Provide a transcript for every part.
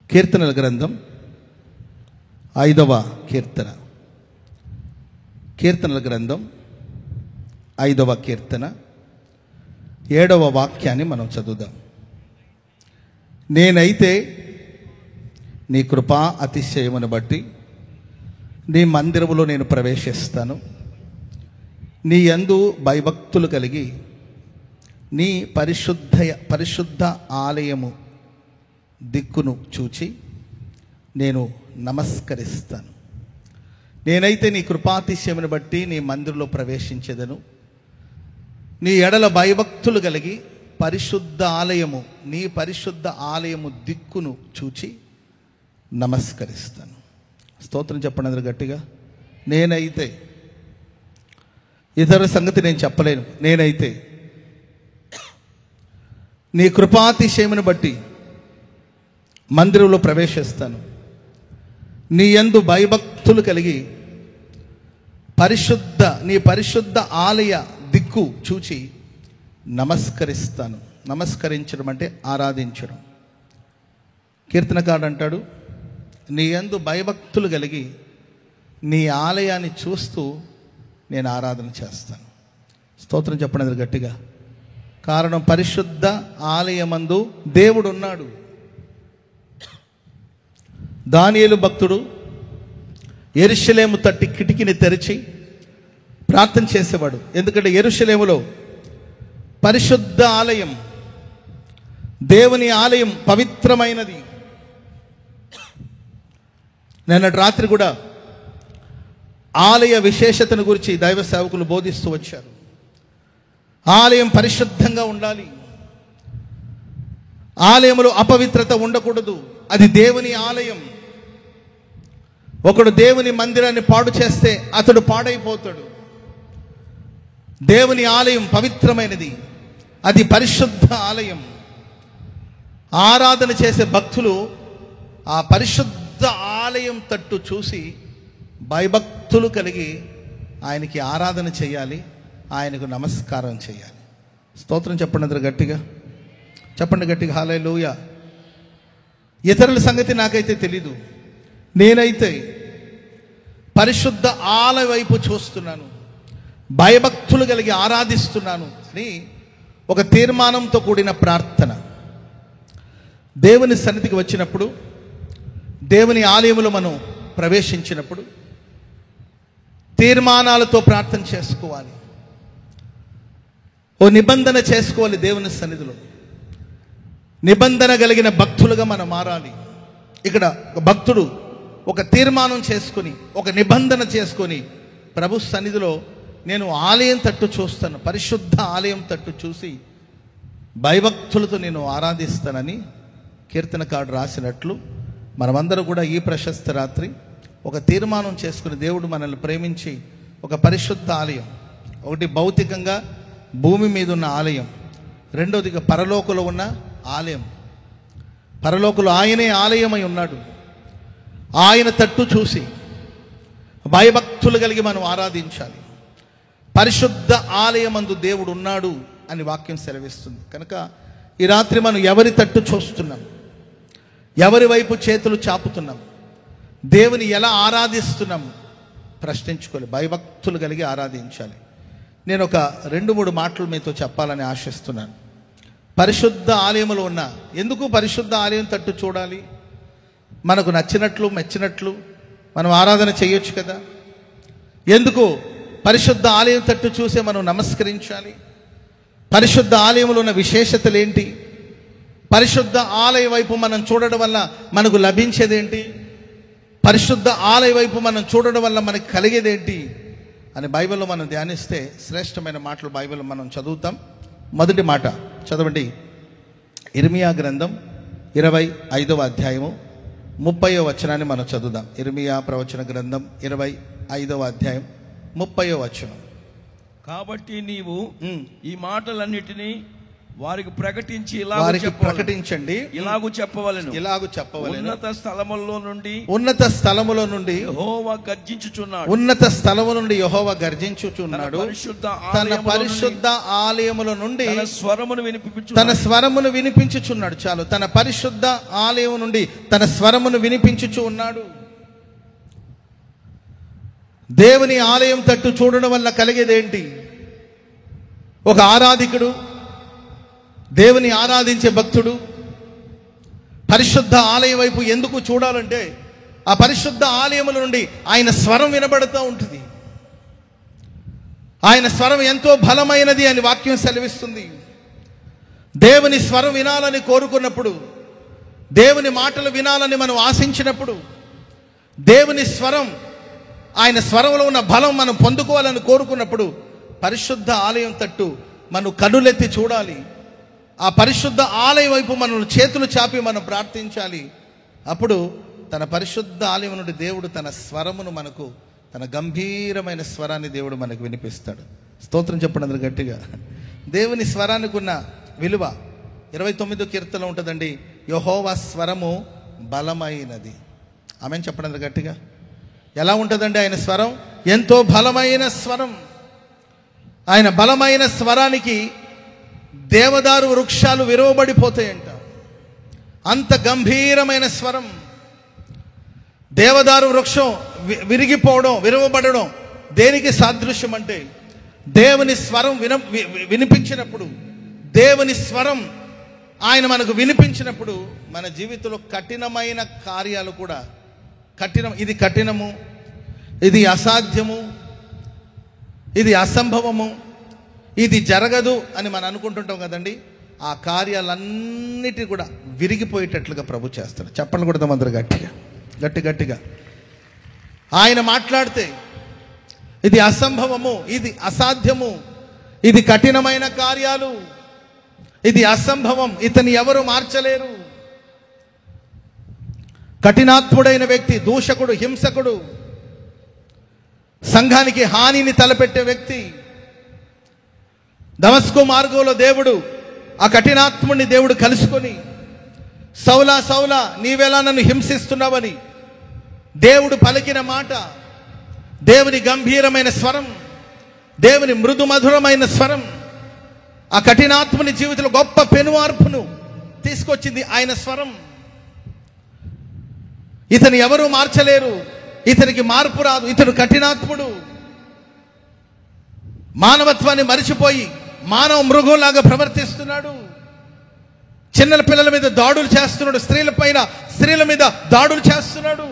కీర్తనల గ్రంథం 5వ కీర్తన. కీర్తనల గ్రంథం 5వ కీర్తన 7వ వాక్యాన్ని మనం చదువుదాం. నేనైతే నీ కృపా అతిశయమును బట్టి నీ మందిరములో నేను ప్రవేశిస్తాను. నీ యందు భయభక్తులు కలిగి నీ పరిశుద్ధ ఆలయము దిక్కును చూచి నేను నమస్కరిస్తాను. నేనైతే నీ కృపాతిశయమును బట్టి నీ మందిరంలో ప్రవేశించెదను. నీ ఎడల భయభక్తులు కలిగి నీ పరిశుద్ధ ఆలయము దిక్కును చూచి నమస్కరిస్తాను. స్తోత్రం చెప్పండి అందరూ గట్టిగా. నేనైతే, ఇతర సంగతి నేను చెప్పలేను. నేనైతే నీ కృపాతిశయమును బట్టి మందిరంలో ప్రవేశిస్తాను. నీ యందు భయభక్తులు కలిగి నీ పరిశుద్ధ ఆలయ దిక్కు చూచి నమస్కరిస్తాను. నమస్కరించడం అంటే ఆరాధించడం. కీర్తనకారుడు అంటాడు, నీ యందు భయభక్తులు కలిగి నీ ఆలయాన్ని చూస్తూ నేను ఆరాధన చేస్తాను. స్తోత్రం చెప్పండి గట్టిగా. కారణం, పరిశుద్ధ ఆలయమందు దేవుడు ఉన్నాడు. దానియేలు భక్తుడు యెరూషలేము తట్టి కిటికీని తెరిచి ప్రార్థన చేసేవాడు. ఎందుకంటే యెరూషలేములో పరిశుద్ధ ఆలయం, దేవుని ఆలయం పవిత్రమైనది. నిన్నటి రాత్రి కూడా ఆలయ విశేషతను గురించి దైవ సేవకులు బోధిస్తూ వచ్చారు. ఆలయం పరిశుద్ధంగా ఉండాలి. ఆలయంలో అపవిత్రత ఉండకూడదు. అది దేవుని ఆలయం. ఒకడు దేవుని మందిరాన్ని పాడు చేస్తే అతడు పాడైపోతాడు. దేవుని ఆలయం పవిత్రమైనది, అది పరిశుద్ధ ఆలయం. ఆరాధన చేసే భక్తులు ఆ పరిశుద్ధ ఆలయం తట్టు చూసి భయభక్తులు కలిగి ఆయనకి ఆరాధన చేయాలి, ఆయనకు నమస్కారం చేయాలి. స్తోత్రం చెప్పండి అందరూ గట్టిగా. చెప్పండి గట్టిగా హల్లెలూయా. ఇతరుల సంగతి నాకైతే తెలీదు. నేనైతే పరిశుద్ధ ఆలయ వైపు చూస్తున్నాను, భయభక్తులు కలిగి ఆరాధిస్తున్నాను అని ఒక తీర్మానంతో కూడిన ప్రార్థన. దేవుని సన్నిధికి వచ్చినప్పుడు, దేవుని ఆలయములో మనం ప్రవేశించినప్పుడు తీర్మానాలతో ప్రార్థన చేసుకోవాలి. ఓ నిబంధన చేసుకోవాలి. దేవుని సన్నిధిలో నిబంధన కలిగిన భక్తులుగా మనం మారాలి. ఇక్కడ ఒక భక్తుడు ఒక తీర్మానం చేసుకొని, ఒక నిబంధన చేసుకొని ప్రభు సన్నిధిలో నేను ఆలయం తట్టు చూస్తాను, పరిశుద్ధ ఆలయం తట్టు చూసి భయభక్తులతో నేను ఆరాధిస్తానని కీర్తనకారుడు రాసినట్లు మనమందరూ కూడా ఈ ప్రశస్త రాత్రి ఒక తీర్మానం చేసుకుని, దేవుడు మనల్ని ప్రేమించి ఒక పరిశుద్ధ ఆలయం, ఒకటి భౌతికంగా భూమి మీద ఉన్న ఆలయం, రెండోదిగా పరలోకంలో ఉన్న ఆలయం. పరలోకంలో ఆయనే ఆలయమై ఉన్నాడు. ఆయన తట్టు చూసి భయభక్తులు కలిగి మనం ఆరాధించాలి. పరిశుద్ధ ఆలయమందు దేవుడు ఉన్నాడు అని వాక్యం సెలవిస్తుంది. కనుక ఈ రాత్రి మనం ఎవరి తట్టు చూస్తున్నాం, ఎవరి వైపు చేతులు చాపుతున్నాం, దేవుని ఎలా ఆరాధిస్తున్నాం ప్రశ్నించుకోవాలి. భయభక్తులు కలిగి ఆరాధించాలి. నేను ఒక 2-3 మాటలు మీతో చెప్పాలని ఆశిస్తున్నాను. పరిశుద్ధ ఆలయంలో ఉన్న, ఎందుకు పరిశుద్ధ ఆలయం తట్టు చూడాలి? మనకు నచ్చినట్లు మెచ్చినట్లు మనం ఆరాధన చేయొచ్చు కదా. ఎందుకు పరిశుద్ధ ఆలయం తట్టు చూసే మనం నమస్కరించాలి? పరిశుద్ధ ఆలయంలో ఉన్న విశేషతలు ఏంటి? పరిశుద్ధ ఆలయ వైపు మనం చూడడం వల్ల మనకు లభించేదేంటి? పరిశుద్ధ ఆలయ వైపు మనం చూడడం వల్ల మనకు కలిగేదేంటి అని బైబిల్లో మనం ధ్యానిస్తే శ్రేష్టమైన మాటలు బైబిల్లో మనం చదువుతాం. మొదటి మాట చదవండి. ఇర్మియా గ్రంథం 25వ అధ్యాయము 30వ వచనాన్ని మనం చదువుదాం. ఇర్మియా ప్రవచన గ్రంథం 25వ అధ్యాయం 30వ వచనం. కాబట్టి నీవు ఈ మాటలన్నిటినీ వారికి ప్రకటించి ప్రకటించండి, ఇలాగూ చెప్పవలెను. ఉన్నత స్థలములో నుండి యెహోవా గర్జించుచున్నాడు. ఉన్నత స్థలము నుండి యెహోవా గర్జించుచున్నాడు. తన పరిశుద్ధ ఆలయముల నుండి తన స్వరమును వినిపించుచున్నాడు. చాలు, తన పరిశుద్ధ ఆలయం నుండి తన స్వరమును వినిపించుచు ఉన్నాడు. దేవుని ఆలయం తట్టు చూడడం వల్ల కలిగేదేంటి? ఒక ఆరాధికుడు, దేవుని ఆరాధించే భక్తుడు పరిశుద్ధ ఆలయం వైపు ఎందుకు చూడాలంటే, ఆ పరిశుద్ధ ఆలయముల నుండి ఆయన స్వరం వినబడుతూ ఉంటుంది. ఆయన స్వరం ఎంతో బలమైనది అని వాక్యం సెలవిస్తుంది. దేవుని స్వరం వినాలని కోరుకున్నప్పుడు, దేవుని మాటలు వినాలని మనం ఆశించినప్పుడు, దేవుని స్వరం, ఆయన స్వరంలో ఉన్న బలం మనం పొందుకోవాలని కోరుకున్నప్పుడు పరిశుద్ధ ఆలయం తట్టు మనం కనులెత్తి చూడాలి. ఆ పరిశుద్ధ ఆలయం వైపు మనం చేతులు చాపి మనం ప్రార్థించాలి. అప్పుడు తన పరిశుద్ధ ఆలయం నుండి దేవుడు తన స్వరమును మనకు, తన గంభీరమైన స్వరాన్ని దేవుడు మనకు వినిపిస్తాడు. స్తోత్రం చెప్పండి అందరూ గట్టిగా. దేవుని స్వరానికి ఉన్న విలువ 29వ కీర్తనలో ఉంటుందండి. యెహోవా స్వరము బలమైనది. ఆమెను చెప్పండి అందరూ గట్టిగా. ఎలా ఉంటుందండి ఆయన స్వరం? ఎంతో బలమైన స్వరం. ఆయన బలమైన స్వరానికి దేవదారు వృక్షాలు విరవబడిపోతాయంట. అంత గంభీరమైన స్వరం. దేవదారు వృక్షం విరిగిపోవడం, విరవబడడం దేనికి సాదృశ్యం అంటే, దేవుని స్వరం వినిపించినప్పుడు, దేవుని స్వరం ఆయన మనకు వినిపించినప్పుడు మన జీవితంలో కఠినమైన కార్యాలు కూడా, ఇది కఠినము, ఇది అసాధ్యము, ఇది అసంభవము, ఇది జరగదు అని మనం అనుకుంటుంటాం కదండి. ఆ కార్యాలన్నిటి కూడా విరిగిపోయేటట్లుగా ప్రభు చేస్తాడు. చెప్పండి కూడా అందరూ గట్టిగా. ఆయన మాట్లాడితే ఇది అసంభవము, ఇది అసాధ్యము, ఇది కఠినమైన కార్యాలు, ఇది అసంభవం, ఇతని ఎవరు మార్చలేరు. కఠినాత్ముడైన వ్యక్తి, దూషకుడు, హింసకుడు, సంఘానికి హానిని తలపెట్టే వ్యక్తి, దమస్కు మార్గంలో దేవుడు ఆ కఠినాత్ముడిని దేవుడు కలుసుకొని, సౌలా సౌలా నీవెలా నన్ను హింసిస్తున్నావని దేవుడు పలికిన మాట, దేవుని గంభీరమైన స్వరం, దేవుని మృదు మధురమైన స్వరం ఆ కఠినాత్ముని జీవితంలో గొప్ప పెనుమార్పును తీసుకొచ్చింది. ఆయన స్వరం. ఇతను ఎవరు మార్చలేరు, ఇతనికి మార్పు రాదు, ఇతడు కఠినాత్ముడు. మానవత్వాన్ని మరిచిపోయి మానవ మృగంలాగా ప్రవర్తిస్తున్నాడు. చిన్న పిల్లల మీద దాడులు చేస్తున్నాడు, స్త్రీల మీద దాడులు చేస్తున్నాడు,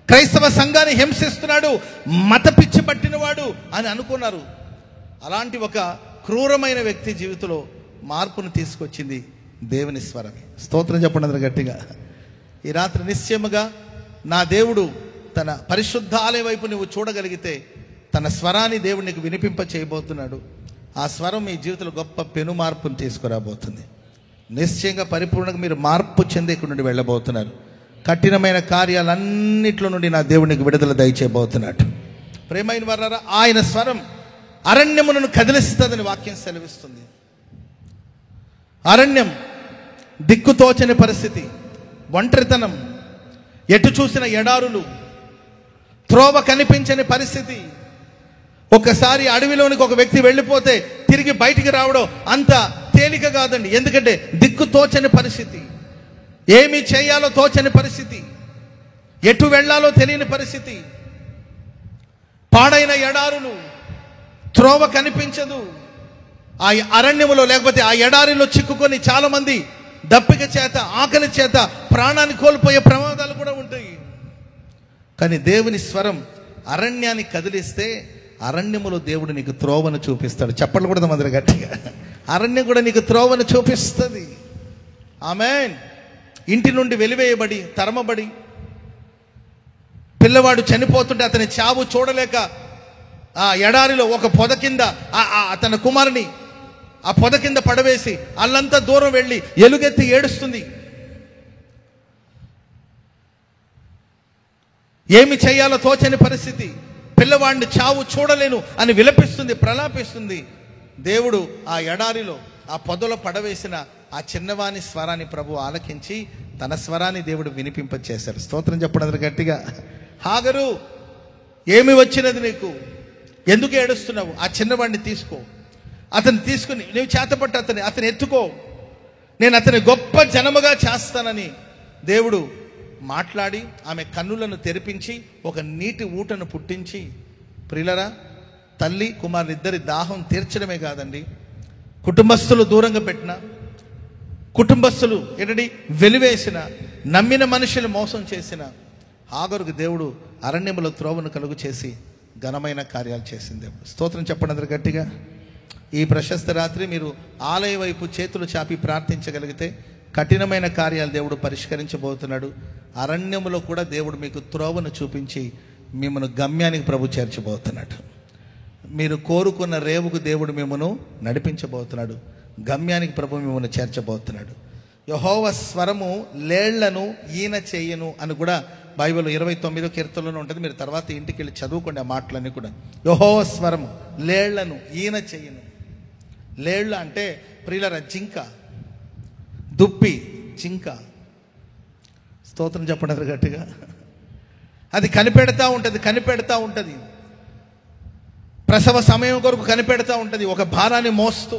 క్రైస్తవ సంఘాన్ని హింసిస్తున్నాడు, మత పిచ్చి పట్టినవాడు అని అనుకున్నారు. అలాంటి ఒక క్రూరమైన వ్యక్తి జీవితంలో మార్పును తీసుకొచ్చింది దేవుని స్వరమే. స్తోత్రం చెప్పండి అందరూ గట్టిగా. ఈ రాత్రి నిశ్చయముగా నా దేవుడు తన పరిశుద్ధ ఆలయం వైపు నువ్వు చూడగలిగితే తన స్వరాన్ని దేవుడు నీకు వినిపింప చేయబోతున్నాడు. ఆ స్వరం మీ జీవితంలో గొప్ప పెను మార్పును తీసుకురాబోతుంది. నిశ్చయంగా పరిపూర్ణంగా మీరు మార్పు చెంది ఇక్కడ నుండి వెళ్ళబోతున్నారు. కఠినమైన కార్యాలన్నింటిలో నుండి నా దేవునికి విడుదల దయచేయబోతున్నాడు. ప్రేమైన వారారా, ఆయన స్వరం అరణ్యములను కదిలిస్తుందని వాక్యం సెలవిస్తుంది. అరణ్యం దిక్కుతోచని పరిస్థితి, ఒంటరితనం, ఎటు చూసిన ఎడారులు, త్రోవ కనిపించని పరిస్థితి. ఒకసారి అడవిలోనికి ఒక వ్యక్తి వెళ్ళిపోతే తిరిగి బయటికి రావడం అంత తేలిక కాదండి. ఎందుకంటే దిక్కు తోచని పరిస్థితి, ఏమి చేయాలో తోచని పరిస్థితి, ఎటు వెళ్ళాలో తెలియని పరిస్థితి, పాడైన ఎడారులు, త్రోవ కనిపించదు. ఆ అరణ్యములో లేకపోతే ఆ ఎడారిలో చిక్కుకొని చాలా మంది దప్పిక చేత, ఆకలి చేత ప్రాణాన్ని కోల్పోయే ప్రమాదాలు కూడా ఉంటాయి. కానీ దేవుని స్వరం అరణ్యాన్ని కదిలిస్తే అరణ్యములో దేవుడు నీకు త్రోవను చూపిస్తాడు. చెప్పలు కూడా మందరు గట్టిగా. అరణ్యం కూడా నీకు త్రోవను చూపిస్తుంది. ఆమేన్. ఇంటి నుండి వెలివేయబడి, తరమబడి, పిల్లవాడు చనిపోతుంటే అతని చావు చూడలేక ఆ ఎడారిలో ఒక పొద కింద తన కుమారుని ఆ పొద కింద పడవేసి అల్లంతా దూరం వెళ్ళి ఎలుగెత్తి ఏడుస్తుంది. ఏమి చేయాలో తోచని పరిస్థితి, పిల్లవాడిని చావు చూడలేను అని విలపిస్తుంది, ప్రలాపిస్తుంది. దేవుడు ఆ ఎడారిలో, ఆ పొదలో పడవేసిన ఆ చిన్నవాని స్వరాన్ని ప్రభు ఆలకించి తన స్వరాన్ని దేవుడు వినిపింపచేశాడు. స్తోత్రం చెప్పడం గట్టిగా. హాగరు, ఏమి వచ్చినది నీకు? ఎందుకు ఏడుస్తున్నావు? ఆ చిన్నవాడిని తీసుకో, అతన్ని తీసుకుని నీవు చేతపట్టు అతని ఎత్తుకో, నేను అతని గొప్ప జనముగా చేస్తానని దేవుడు మాట్లాడి ఆమె కన్నులను తెరిపించి ఒక నీటి ఊటను పుట్టించి, ప్రియులరా, తల్లి కుమారులు ఇద్దరి దాహం తీర్చడమే కాదండి, కుటుంబస్తులు దూరంగా పెట్టిన, కుటుంబస్తులు ఏంటంటే వెలివేసిన, నమ్మిన మనుషులు మోసం చేసిన హాగరుకు దేవుడు అరణ్యములో త్రోవను కలుగు చేసి ఘనమైన కార్యాలు చేసింది దేవుడు. స్తోత్రం చెప్పండి అందరు గట్టిగా. ఈ ప్రశస్త రాత్రి మీరు ఆలయ వైపు చేతులు చాపి ప్రార్థించగలిగితే కఠినమైన కార్యాలు దేవుడు పరిష్కరించబోతున్నాడు. అరణ్యములో కూడా దేవుడు మీకు త్రోవను చూపించి మిమ్మల్ని గమ్యానికి ప్రభు చేర్చబోతున్నాడు. మీరు కోరుకున్న రేవుకు దేవుడు మిమ్మను నడిపించబోతున్నాడు. గమ్యానికి ప్రభు మిమ్మల్ని చేర్చబోతున్నాడు. యెహోవా స్వరము లేళ్లను ఈన చేయను అని కూడా బైబిల్ 29వ కీర్తనలో ఉంటుంది. మీరు తర్వాత ఇంటికి వెళ్ళి చదువుకోండి ఆ మాటలన్నీ కూడా. యెహోవా స్వరము లేళ్లను ఈన చేయను. లేళ్ళ అంటే ప్రియులరా జింక, దుప్పి, జింక. స్తోత్రం చెప్పండి గట్టిగా. అది కనిపెడతా ఉంటుంది. ప్రసవ సమయం కొరకు కనిపెడతా ఉంటుంది. ఒక భారాన్ని మోస్తూ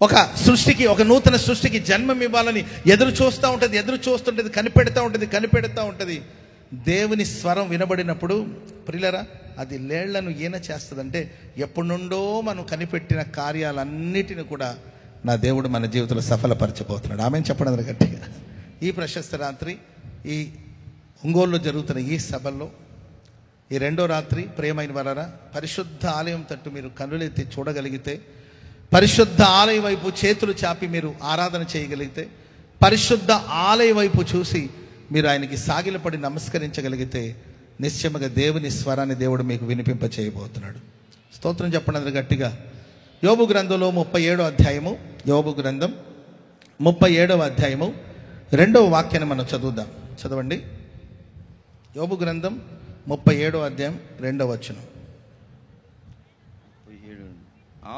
ఒక సృష్టికి, ఒక నూతన సృష్టికి జన్మం ఇవ్వాలని ఎదురు చూస్తుంటుంది, కనిపెడతా ఉంటుంది. దేవుని స్వరం వినబడినప్పుడు ప్రియులరా అది లేళ్లను ఈన చేస్తుందంటే ఎప్పటి నుండో మనం కనిపెట్టిన కార్యాలన్నిటిని కూడా నా దేవుడు మన జీవితంలో సఫలపరచబోతున్నాడు. ఆమె చెప్పడం గట్టిగా. ఈ ప్రశస్త రాత్రి ఈ ఒంగోలులో జరుగుతున్న ఈ సభల్లో ఈ రెండో రాత్రి ప్రియమైన వారారా, పరిశుద్ధ ఆలయం తట్టు మీరు కన్నులెత్తి చూడగలిగితే, పరిశుద్ధ ఆలయం వైపు చేతులు చాపి మీరు ఆరాధన చేయగలిగితే, పరిశుద్ధ ఆలయం వైపు చూసి మీరు ఆయనకి సాగిలపడి నమస్కరించగలిగితే నిశ్చయముగా దేవుని స్వరాన్ని దేవుడు మీకు వినిపింప చేయబోతున్నాడు. స్తోత్రం చెప్పండి గట్టిగా. యోబు గ్రంథంలో 37వ అధ్యాయము, యోబు గ్రంథం 37వ అధ్యాయము 2వ వాక్యాన్ని మనం చదువుదాం. చదవండి. యోబు గ్రంథం 37వ అధ్యాయం 2వ వచనం.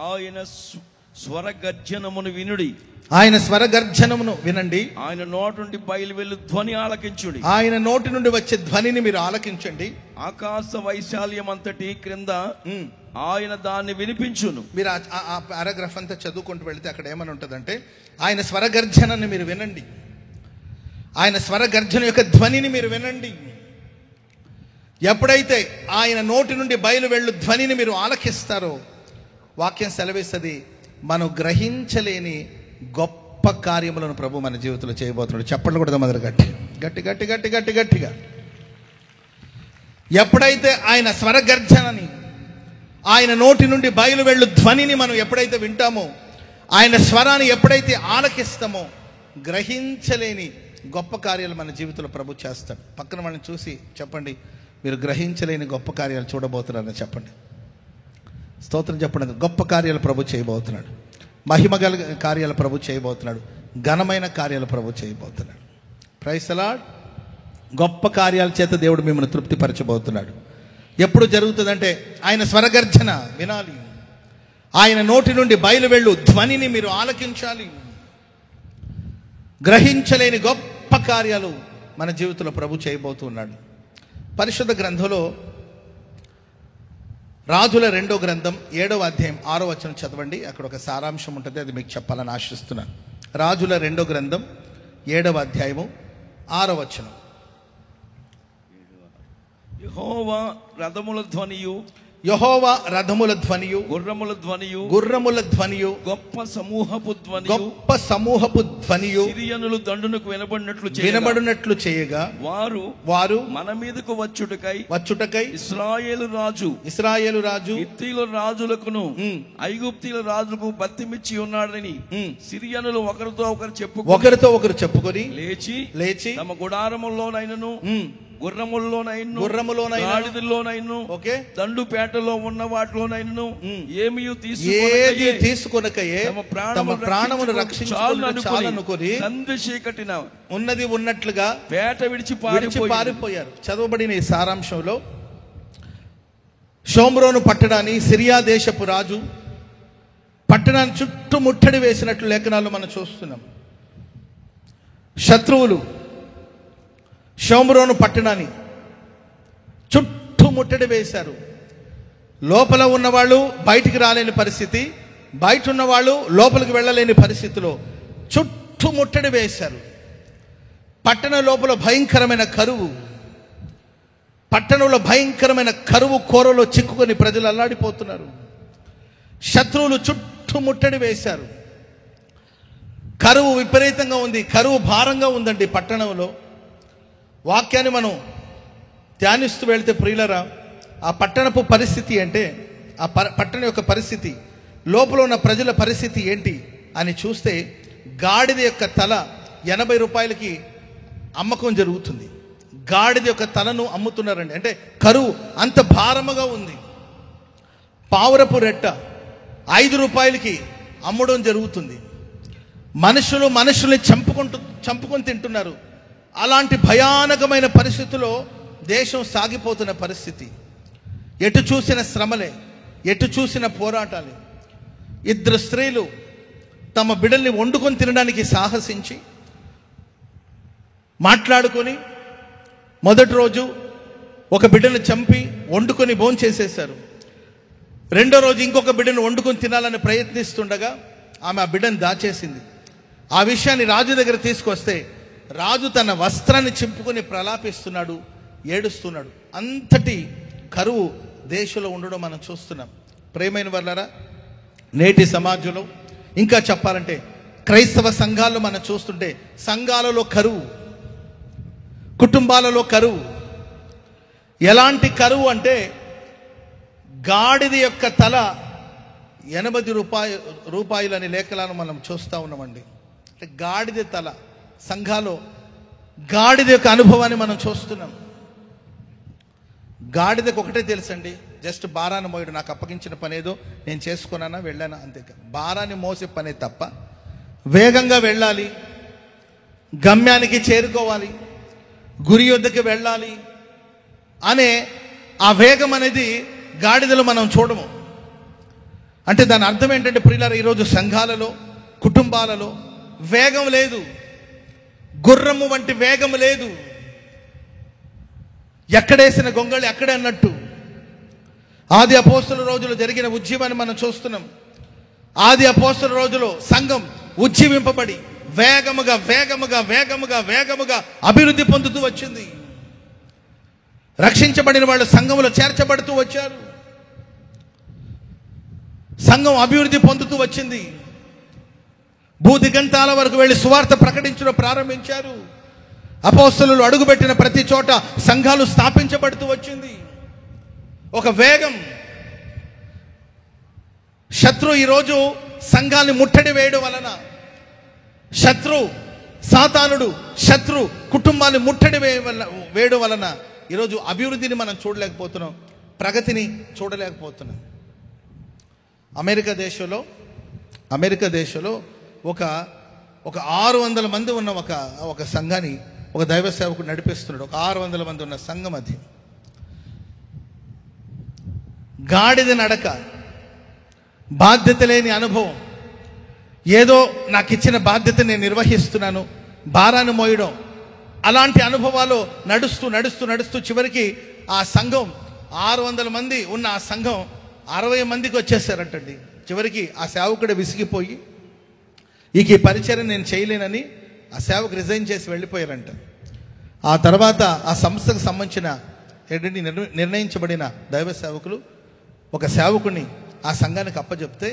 ఆయన స్వరగర్జనమును వినుడి, ఆయన స్వరగర్జనమును వినండి, ఆయన నోటి నుండి బయలువెళ్ళు ధ్వని ఆలకించుడి. ఆయన నోటి నుండి వచ్చే ధ్వనిని మీరు ఆలకించండి. ఆకాశ వైశాల్యం అంతటి క్రింద ఆయన దాన్ని వినిపించును. మీరు ఆ పారాగ్రాఫ్ అంతా చదువుకుంటూ వెళితే అక్కడ ఏమని ఉంటుందంటే, ఆయన స్వరగర్జనని మీరు వినండి, ఆయన స్వరగర్జన యొక్క ధ్వనిని మీరు వినండి. ఎప్పుడైతే ఆయన నోటి నుండి బయలువెళ్ళు ధ్వనిని మీరు ఆలకిస్తారో వాక్యం సెలవిస్తుంది, మనం గ్రహించలేని గొప్ప కార్యములను ప్రభు మన జీవితంలో చేయబోతున్నాడు. చెప్పండి కూడా మొదలు గట్టిగా. ఎప్పుడైతే ఆయన స్వరగర్జనని, ఆయన నోటి నుండి బయలువెళ్ళు ధ్వనిని మనం ఎప్పుడైతే వింటామో, ఆయన స్వరాన్ని ఎప్పుడైతే ఆలకిస్తామో, గ్రహించలేని గొప్ప కార్యాలు మన జీవితంలో ప్రభు చేస్తాడు. పక్కన మనం చూసి చెప్పండి, మీరు గ్రహించలేని గొప్ప కార్యాలు చూడబోతున్నారని చెప్పండి. స్తోత్రం చెప్పండి. గొప్ప కార్యాలు ప్రభు చేయబోతున్నాడు. మహిమ గల కార్యాలు ప్రభు చేయబోతున్నాడు. ఘనమైన కార్యాలు ప్రభు చేయబోతున్నాడు. Praise the Lord. గొప్ప కార్యాల చేత దేవుడు మిమ్మల్ని తృప్తిపరచబోతున్నాడు. ఎప్పుడు జరుగుతుందంటే ఆయన స్వరగర్జన వినాలి, ఆయన నోటి నుండి బయలువెళ్ళు ధ్వనిని మీరు ఆలకించాలి. గ్రహించలేని గొప్ప కార్యాలు మన జీవితంలో ప్రభు చేయబోతున్నాడు. పరిశుద్ధ గ్రంథంలో రాజుల 2వ గ్రంథం 7వ అధ్యాయం 6వ వచనం చదవండి. అక్కడ ఒక సారాంశం ఉంటుంది, అది మీకు చెప్పాలని ఆశిస్తున్నాను. రాజుల 2వ గ్రంథం 7వ అధ్యాయము 6వ వచనం. యెహోవా రథముల ధ్వనియు, యెహోవా రథముల ధ్వనియు, గుర్రముల ధ్వనియు, గొప్ప సమూహపు ధ్వనియు సిరియనులు దండునకు వినబడినట్లు చేయగా వారు మన మీదకు వచ్చుటకై ఇశ్రాయేలు రాజు హిత్తీయుల రాజులకును ఐగుప్తీయుల రాజులకు బత్తిమిచ్చి ఉన్నాడని సిరియనులు ఒకరితో ఒకరు చెప్పుకొని లేచి తమ గుడారముల్లోనైనను గుర్రములోనైను దండుపేటలో ఉన్న వాటిలోనైను ఏమీ తీసుకొనకయే తమ ప్రాణమును రక్షించుకొనుకొని సందేశీకటిన ఉన్నది ఉన్నట్లుగా పేట విడిచి పారిపోయారు. చదవబడిన ఈ సారాంశంలో షోమ్రోను పట్టడాన్ని సిరియా దేశపు రాజు పట్టణాన్ని చుట్టూ ముట్టడి వేసినట్లు లేఖనాలు మనం చూస్తున్నాం. శత్రువులు షోమ్రోను పట్టణాన్ని చుట్టూ ముట్టడి వేశారు. లోపల ఉన్నవాళ్ళు బయటికి రాలేని పరిస్థితి, బయట ఉన్నవాళ్ళు లోపలికి వెళ్ళలేని పరిస్థితిలో చుట్టూ ముట్టడి వేశారు. పట్టణం లోపల భయంకరమైన కరువు, పట్టణంలో భయంకరమైన కరువు కోరలో చిక్కుకొని ప్రజలు అల్లాడిపోతున్నారు. శత్రువులు చుట్టూ ముట్టడి వేశారు. కరువు విపరీతంగా ఉంది, కరువు భారంగా ఉందండి పట్టణంలో. వాక్యాన్ని మనం ధ్యానిస్తూ వెళ్తే ప్రియులరా, ఆ పట్టణపు పరిస్థితి అంటే, ఆ పట్టణం యొక్క పరిస్థితి, లోపల ఉన్న ప్రజల పరిస్థితి ఏంటి అని చూస్తే, గాడిద యొక్క తల 80 రూపాయలకి అమ్మకం జరుగుతుంది. గాడిద యొక్క తలను అమ్ముతున్నారండి. అంటే కరువు అంత భారముగా ఉంది. పావురపు రెట్ట 5 రూపాయలకి అమ్మడం జరుగుతుంది. మనుషుల్ని చంపుకొని తింటున్నారు. అలాంటి భయానకమైన పరిస్థితిలో దేశం సాగిపోతున్న పరిస్థితి. ఎటు చూసిన శ్రమలే, ఎటు చూసిన పోరాటాలే. 2 స్త్రీలు తమ బిడ్డల్ని వండుకొని తినడానికి సాహసించి మాట్లాడుకొని మొదటి రోజు ఒక బిడ్డను చంపి వండుకొని భోంచేసేశారు. రెండో రోజు ఇంకొక బిడ్డను వండుకొని తినాలని ప్రయత్నిస్తుండగా ఆమె ఆ బిడ్డను దాచేసింది. ఆ విషయాన్ని రాజు దగ్గర తీసుకొస్తే రాజు తన వస్త్రాన్ని చింపుకొని ప్రలాపిస్తున్నాడు, ఏడుస్తున్నాడు. అంతటి కరువు దేశంలో ఉండడం మనం చూస్తున్నాం. ప్రియమైన వాళ్ళారా, నేటి సమాజంలో ఇంకా చెప్పాలంటే క్రైస్తవ సంఘాల్లో మనం చూస్తుంటే సంఘాలలో కరువు, కుటుంబాలలో కరువు. ఎలాంటి కరువు అంటే గాడిద యొక్క తల 80 రూపాయలని లేఖలను మనం చూస్తూ ఉన్నామండి. అంటే గాడిద తల, సంఘాలో గాడిద యొక్క అనుభవాన్ని మనం చూస్తున్నాం. గాడిదకు ఒకటే తెలుసండి, జస్ట్ భారాన్ని మోయడం. నాకు అప్పగించిన పని ఏదో నేను చేసుకున్నానా వెళ్ళానా అంతే. భారాన్ని మోసే పనే తప్ప వేగంగా వెళ్ళాలి, గమ్యానికి చేరుకోవాలి, గురి యొద్దకు వెళ్ళాలి అనే ఆ వేగం అనేది గాడిదలో మనం చూడము. అంటే దాని అర్థం ఏంటంటే ప్రియులారా, ఈరోజు సంఘాలలో, కుటుంబాలలో వేగం లేదు, గుర్రము వంటి వేగం లేదు. ఎక్కడేసిన గొంగళి అక్కడే అన్నట్టు. ఆది అపోస్తలుల రోజులో జరిగిన ఉజ్జీవాన్ని మనం చూస్తున్నాం. ఆది అపోస్తలుల రోజులో సంఘం ఉజ్జీవింపబడి వేగముగా వేగముగా వేగముగా వేగముగా అభివృద్ధి పొందుతూ వచ్చింది. రక్షించబడిన వాళ్ళు సంఘంలో చేర్చబడుతూ వచ్చారు. సంఘం అభివృద్ధి పొందుతూ వచ్చింది. భూదిగంతాల వరకు వెళ్ళి సువార్త ప్రకటించడం ప్రారంభించారు. అపోస్తలులు అడుగుపెట్టిన ప్రతి చోట సంఘాలు స్థాపించబడుతూ వచ్చింది. ఒక వేగం. శత్రు ఈరోజు సంఘాన్ని ముట్టడి వేయడం వలన, సాతానుడు శత్రు కుటుంబాన్ని ముట్టడి వేయడం వలన ఈరోజు అభివృద్ధిని మనం చూడలేకపోతున్నాం, ప్రగతిని చూడలేకపోతున్నాం. అమెరికా దేశంలో ఒక 600 మంది ఉన్న ఒక సంఘాన్ని ఒక దైవ సేవకుడు నడిపిస్తున్నాడు. ఒక 600 మంది ఉన్న సంఘం అది. గాడిద నడక, బాధ్యత లేని అనుభవం. ఏదో నాకు ఇచ్చిన బాధ్యత నేను నిర్వహిస్తున్నాను, భారాన్ని మోయడం, అలాంటి అనుభవాలు నడుస్తూ నడుస్తూ నడుస్తూ చివరికి ఆ సంఘం 600 మంది ఉన్న ఆ సంఘం 60 మందికి వచ్చేసారంటండి. చివరికి ఆ సేవకుడు విసిగిపోయి ఈ పరిచయం నేను చేయలేనని ఆ సేవకు రిజైన్ చేసి వెళ్ళిపోయారంట. ఆ తర్వాత ఆ సంస్థకు సంబంధించిన నిర్ణయించబడిన దైవ సేవకులు ఒక సేవకుని ఆ సంఘానికి అప్పచెప్తే,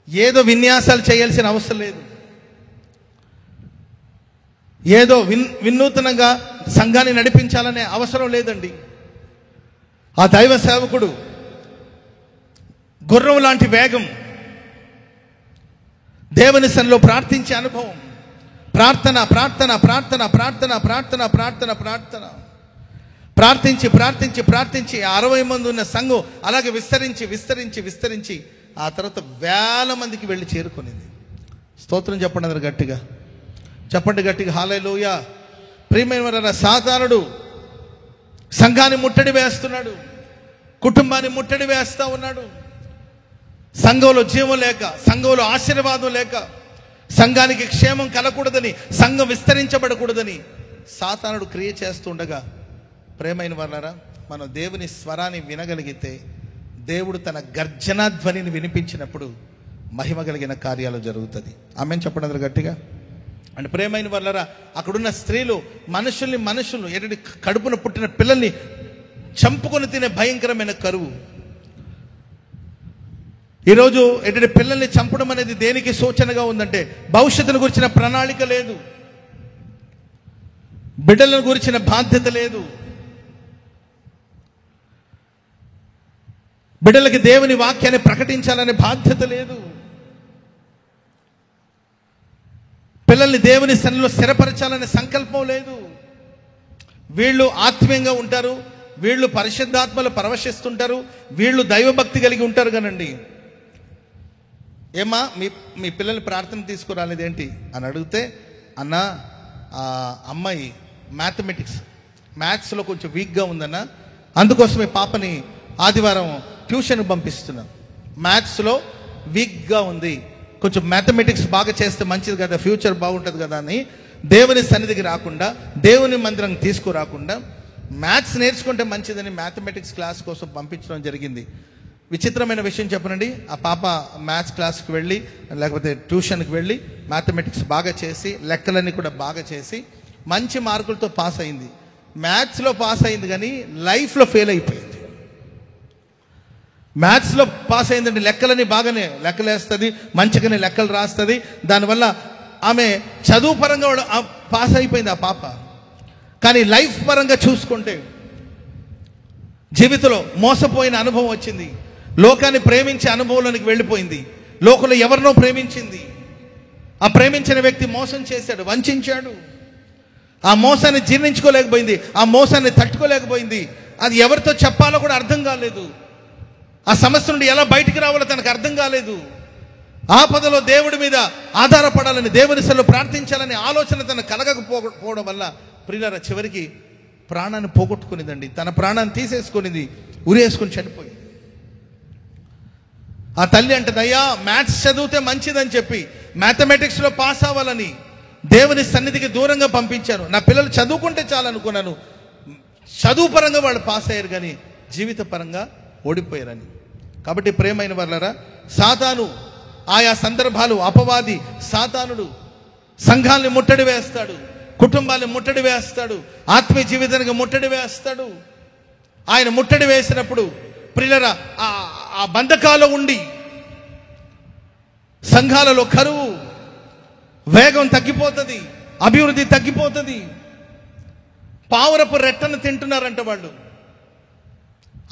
ఏదో విన్యాసాలు చేయాల్సిన అవసరం లేదు, ఏదో వినూతనంగా సంఘాన్ని నడిపించాలనే అవసరం లేదండి. ఆ దైవ సేవకుడు గుర్రం లాంటి వేగం, దేవుని సన్నిధిలో ప్రార్థించే అనుభవం, ప్రార్థన ప్రార్థన ప్రార్థన ప్రార్థన ప్రార్థన ప్రార్థన ప్రార్థన ప్రార్థించి ప్రార్థించి ప్రార్థించి 60 మంది ఉన్న సంఘం అలాగే విస్తరించి విస్తరించి విస్తరించి ఆ తర్వాత 1000 మందికి వెళ్ళి చేరుకునింది. స్తోత్రం చెప్పండి అందరు గట్టిగా, చెప్పండి గట్టిగా హల్లెలూయా. ప్రియమైన సాతానుడు సంఘాన్ని ముట్టడి వేస్తున్నాడు, కుటుంబాన్ని ముట్టడి వేస్తూ ఉన్నాడు. సంఘంలో జీవం లేక, సంఘంలో ఆశీర్వాదం లేక, సంఘానికి క్షేమం కలగకూడదని, సంఘం విస్తరించబడకూడదని సాతానుడు క్రియ చేస్తుండగా, ప్రేమైన వాళ్ళారా, మనం దేవుని స్వరాన్ని వినగలిగితే, దేవుడు తన గర్జనా ధ్వనిని వినిపించినప్పుడు మహిమ కలిగిన కార్యాలు జరుగుతుంది. ఆమెను చెప్పండి అందరూ గట్టిగా. అంటే ప్రేమైన వాళ్ళారా, అక్కడున్న స్త్రీలు మనుషులు ఎటువంటి కడుపున పుట్టిన పిల్లల్ని చంపుకొని తినే భయంకరమైన కరువు. ఈరోజు ఎటువంటి పిల్లల్ని చంపడం అనేది దేనికి సూచనగా ఉందంటే, భవిష్యత్తును గురించిన ప్రణాళిక లేదు, బిడ్డలను గురించిన బాధ్యత లేదు, బిడ్డలకి దేవుని వాక్యాన్ని ప్రకటించాలనే బాధ్యత లేదు, పిల్లల్ని దేవుని సన్నిధిలో స్థిరపరచాలనే సంకల్పం లేదు. వీళ్ళు ఆత్మీయంగా ఉంటారు, వీళ్ళు పరిశుద్ధాత్మలు పరవశిస్తుంటారు, వీళ్ళు దైవభక్తి కలిగి ఉంటారు కానండి. ఏమా మీ పిల్లల్ని ప్రార్థన తీసుకురాలేదేంటి అని అడిగితే, అన్న ఆ అమ్మాయి మ్యాథ్స్లో కొంచెం వీక్గా ఉందన్న, అందుకోసమే పాపని ఆదివారం ట్యూషన్ పంపిస్తున్నాను. మ్యాథ్స్లో వీక్గా ఉంది, కొంచెం మ్యాథమెటిక్స్ బాగా చేస్తే మంచిది కదా, ఫ్యూచర్ బాగుంటుంది కదా అని దేవుని సన్నిధికి రాకుండా, దేవుని మందిరం తీసుకురాకుండా, మ్యాథ్స్ నేర్చుకుంటే మంచిదని మ్యాథమెటిక్స్ క్లాస్ కోసం పంపించడం జరిగింది. విచిత్రమైన విషయం చెప్పనండి, ఆ పాప మ్యాథ్స్ క్లాస్కి వెళ్ళి, లేకపోతే ట్యూషన్కి వెళ్ళి మ్యాథమెటిక్స్ బాగా చేసి, లెక్కలన్నీ కూడా బాగా చేసి మంచి మార్కులతో పాస్ అయింది. మ్యాథ్స్లో పాస్ అయింది కానీ లైఫ్లో ఫెయిల్ అయిపోయింది. మ్యాథ్స్లో పాస్ అయిందండి, లెక్కలని బాగానే లెక్కలేస్తుంది, మంచిగానే లెక్కలు రాస్తుంది. దానివల్ల ఆమె చదువు పరంగా పాస్ అయిపోయింది ఆ పాప. కానీ లైఫ్ పరంగా చూసుకుంటే జీవితంలో మోసపోయిన అనుభవం వచ్చింది, లోకాన్ని ప్రేమించే అనుభవంలోనికి వెళ్ళిపోయింది, లోకంలో ఎవరినో ప్రేమించింది, ఆ ప్రేమించిన వ్యక్తి మోసం చేశాడు, వంచాడు, ఆ మోసాన్ని జీర్ణించుకోలేకపోయింది, ఆ మోసాన్ని తట్టుకోలేకపోయింది, అది ఎవరితో చెప్పాలో కూడా అర్థం కాలేదు, ఆ సమస్య నుండి ఎలా బయటికి రావాలో తనకు అర్థం కాలేదు. ఆపదలో దేవుడి మీద ఆధారపడాలని, దేవుని సన్నిధిలో ప్రార్థించాలని ఆలోచన తనకు కలగకపోవడం వల్ల ప్రియులారా చివరికి ప్రాణాన్ని పోగొట్టుకునిదండి, తన ప్రాణాన్ని తీసేసుకునింది, ఉరేసుకుని చనిపోయింది. ఆ తల్లి అంటది, అయ్యా మ్యాథ్స్ చదివితే మంచిదని చెప్పి మ్యాథమెటిక్స్లో పాస్ అవ్వాలని దేవుని సన్నిధికి దూరంగా పంపించాను, నా పిల్లలు చదువుకుంటే చాలనుకున్నాను, చదువు పరంగా వాళ్ళు పాస్ అయ్యారు కానీ జీవిత పరంగా ఓడిపోయారని. కాబట్టి ప్రేమైన వాళ్ళారా, సాతాను ఆయా సందర్భాలు, అపవాది సాతానుడు సంఘాన్ని ముట్టడి వేస్తాడు, కుటుంబాన్ని ముట్టడి వేస్తాడు, ఆత్మీయ జీవితానికి ముట్టడి వేస్తాడు. ఆయన ముట్టడి వేసినప్పుడు ప్రియులారా ఆ బంధకాల్లో ఉండి సంఘాలలో కరువు, వేగం తగ్గిపోతుంది, అభివృద్ధి తగ్గిపోతుంది. పావురపు రెట్టను తింటున్నారంట వాళ్ళు.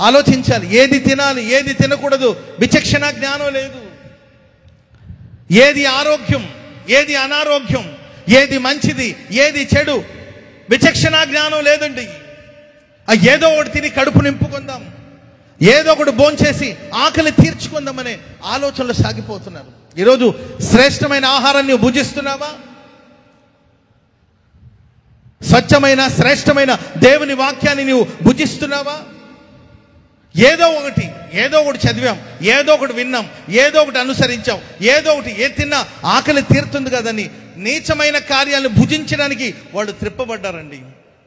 ఆలోచించాలి, ఏది తినాలి ఏది తినకూడదు విచక్షణ జ్ఞానం లేదు, ఏది ఆరోగ్యం ఏది అనారోగ్యం, ఏది మంచిది ఏది చెడు విచక్షణ జ్ఞానం లేదండి. ఏదో ఒకటి తిని కడుపు నింపుకుందాం, ఏదో ఒకటి భోంచేసి ఆకలి తీర్చుకుందామనే ఆలోచనలు సాగిపోతున్నారు. ఈరోజు శ్రేష్టమైన ఆహారాన్ని భుజిస్తున్నావా? స్వచ్ఛమైన శ్రేష్టమైన దేవుని వాక్యాన్ని నీవు భుజిస్తున్నావా? ఏదో ఒకటి చదివాం, ఏదో ఒకటి విన్నాం, ఏదో ఒకటి అనుసరించాం, ఏదో ఒకటి తిన్నా ఆకలి తీరుతుంది కదని నీచమైన కార్యాలను భుజించడానికి వాళ్ళు త్రిప్పబడ్డారండి.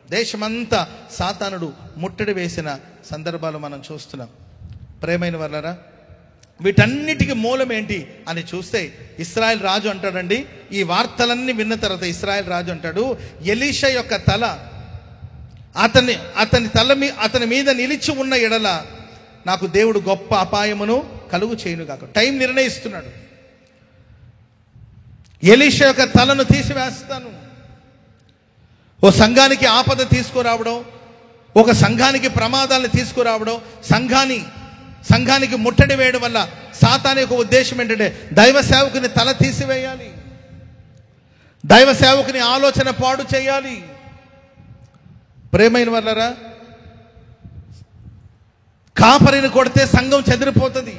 దేశమంతా సాతానుడు ముట్టడి వేసిన సందర్భాలు మనం చూస్తున్నాం. ప్రేమైన వాళ్ళారా, వీటన్నిటికీ మూలం ఏంటి అని చూస్తే ఇశ్రాయేల్ రాజు అంటాడండి. ఈ వార్తలన్నీ విన్న తర్వాత ఇశ్రాయేల్ రాజు అంటాడు, ఎలీషా యొక్క తల అతని మీద నిలిచి ఉన్న ఎడల నాకు దేవుడు గొప్ప అపాయమును కలుగు చేయును కాక. టైం నిర్ణయిస్తున్నాడు. ఎలీషా యొక్క తలను తీసివేస్తాను. ఓ సంఘానికి ఆపద తీసుకురావడం, ఒక సంఘానికి ప్రమాదాలను తీసుకురావడం, సంఘానికి ముట్టడి వేయడం వల్ల సాతాను యొక్క ఉద్దేశం ఏంటంటే దైవ సేవకుని తల తీసివేయాలి, దైవ సేవకుని ఆలోచన పాడు చేయాలి. ప్రేమైన వాళ్ళరా, కాపరిని కొడితే సంఘం చెదిరిపోతుంది.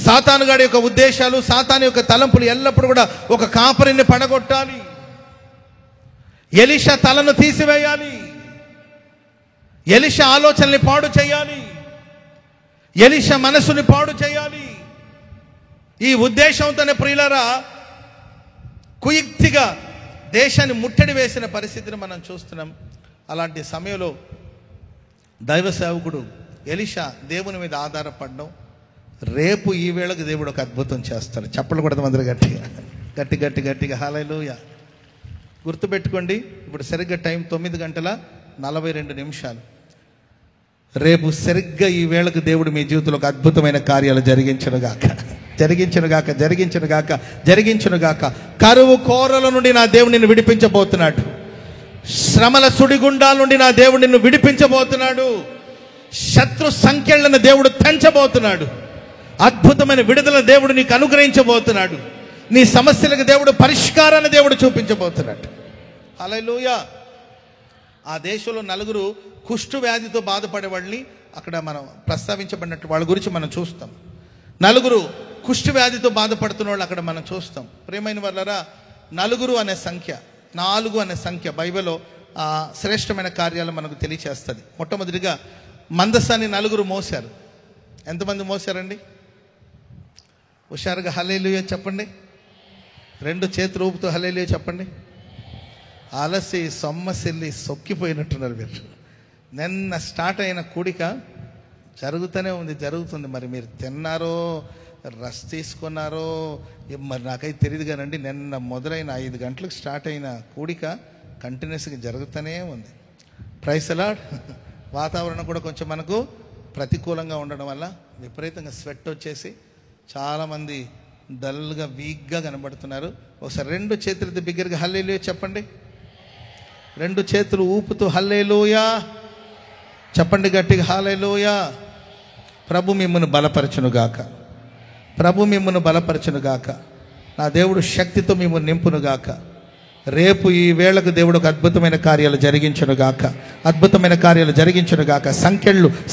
సాతానుగాడి యొక్క ఉద్దేశాలు, సాతాను యొక్క తలంపులు ఎల్లప్పుడూ కూడా ఒక కాపరిని పడగొట్టాలి. ఎలీషా తలను తీసివేయాలి, ఎలీషా ఆలోచనల్ని పాడు చేయాలి, ఎలీషా మనసుని పాడు చేయాలి. ఈ ఉద్దేశంతోనే ప్రియులారా కుయుక్తిగా దేశాన్ని ముట్టడి వేసిన పరిస్థితిని మనం చూస్తున్నాం. అలాంటి సమయంలో దైవ సేవకుడు ఎలీషా దేవుని మీద ఆధారపడడం, రేపు ఈ వేళకు దేవుడు ఒక అద్భుతం చేస్తాడు. చప్పలు కొడతాం అందరూ గట్టిగా హల్లెలూయా. గుర్తుపెట్టుకోండి, ఇప్పుడు సరిగ్గా టైం 9:42. రేపు సరిగ్గా ఈ వేళకు దేవుడు మీ జీవితంలో ఒక అద్భుతమైన కార్యాలు జరిగించునుగాక. కరువు కోరల నుండి నా దేవుడు నిన్ను విడిపించబోతున్నాడు. శ్రమల సుడిగుండాల నుండి నా దేవుడు నిన్ను విడిపించబోతున్నాడు. శత్రు సంఖ్యలను దేవుడు తెంచబోతున్నాడు. అద్భుతమైన విడుదల దేవుడు నీకు అనుగ్రహించబోతున్నాడు. నీ సమస్యలకు దేవుడు పరిష్కారాన్ని దేవుడు చూపించబోతున్నాడు. హల్లెలూయా. ఆ దేశంలో 9 కుష్టు వ్యాధితో బాధపడే వాళ్ళని అక్కడ మనం ప్రస్తావించబడినట్టు వాళ్ళ గురించి మనం చూస్తాం. 9 కుష్టు వ్యాధితో బాధపడుతున్న వాళ్ళు అక్కడ మనం చూస్తాం. ప్రియమైన వాళ్ళరా, 9 అనే సంఖ్య, 4 అనే సంఖ్య బైబిల్లో శ్రేష్టమైన కార్యాలు మనకు తెలియచేస్తుంది. మొట్టమొదటిగా మందసాన్ని 9 మోసారు. ఎంతమంది మోసారండి? హుషారుగా హల్లెలూయా చెప్పండి. 2 చేతులు ఊపుతూ హల్లెలూయా చెప్పండి. అలసి సొమ్మసిల్లి సొక్కిపోయినట్టున్నారు మీరు. నిన్న స్టార్ట్ అయిన కూడిక జరుగుతుంది. మరి మీరు తిన్నారో రెస్ట్ తీసుకున్నారో మరి నాకైతే తెలియదు కానండి. నిన్న మొదలైన 5 గంటలకు స్టార్ట్ అయిన కూడిక కంటిన్యూస్గా జరుగుతూనే ఉంది. Praise the Lord. వాతావరణం కూడా కొంచెం మనకు ప్రతికూలంగా ఉండడం వల్ల విపరీతంగా స్వెట్ వచ్చేసి చాలామంది డల్గా వీక్గా కనబడుతున్నారు. ఒకసారి 2 చేతులతో బిగ్గరగా హల్లెలూయా చెప్పండి. 2 చేతులు ఊపుతూ హల్లెలూయా చెప్పండి గట్టిగా హల్లెలూయా. ప్రభు మిమ్మును బలపరచునుగాక. నా దేవుడు శక్తితో మిమ్మును నింపునుగాక. రేపు ఈ వేళకు దేవుడు ఒక అద్భుతమైన కార్యాలు జరిగించునుగాక.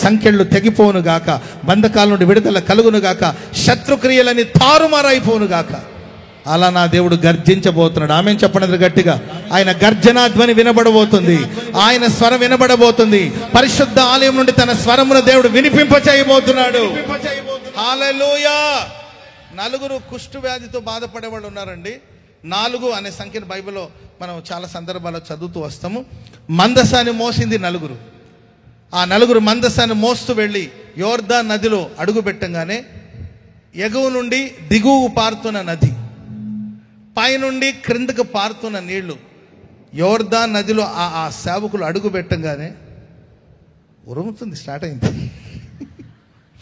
సంఖ్యళ్ళు తెగిపోనుగాక. బంధకాల నుండి విడుదల కలుగునుగాక. శత్రుక్రియలని తారుమారైపోనుగాక. అలా నా దేవుడు గర్జించబోతున్నాడు. ఆమేన్ చెప్పండి గట్టిగా. ఆయన గర్జనాధ్వని వినబడబోతుంది. ఆయన స్వరం వినబడబోతుంది. పరిశుద్ధ ఆలయం నుండి తన స్వరమును దేవుడు వినిపింపచేయబోతున్నాడు. హల్లెలూయా. 9 కుష్టు వ్యాధితో బాధపడే వాళ్ళు ఉన్నారండి. 4 అనే సంఖ్యను బైబిల్లో మనం చాలా సందర్భాల్లో చదువుతూ వస్తాము. మందసాన్ని మోసింది 9. ఆ 9 మందసాన్ని మోస్తూ వెళ్ళి యోర్దాను నదిలో అడుగు పెట్టంగానే ఎగువ నుండి దిగువ పారుతున్న నది, పైనుండి క్రిందకు పారుతున్న నీళ్లు, యోర్దాను నదిలో ఆ సేవకులు అడుగు పెట్టంగానే ఉరుముతుంది. స్టార్ట్ అయింది.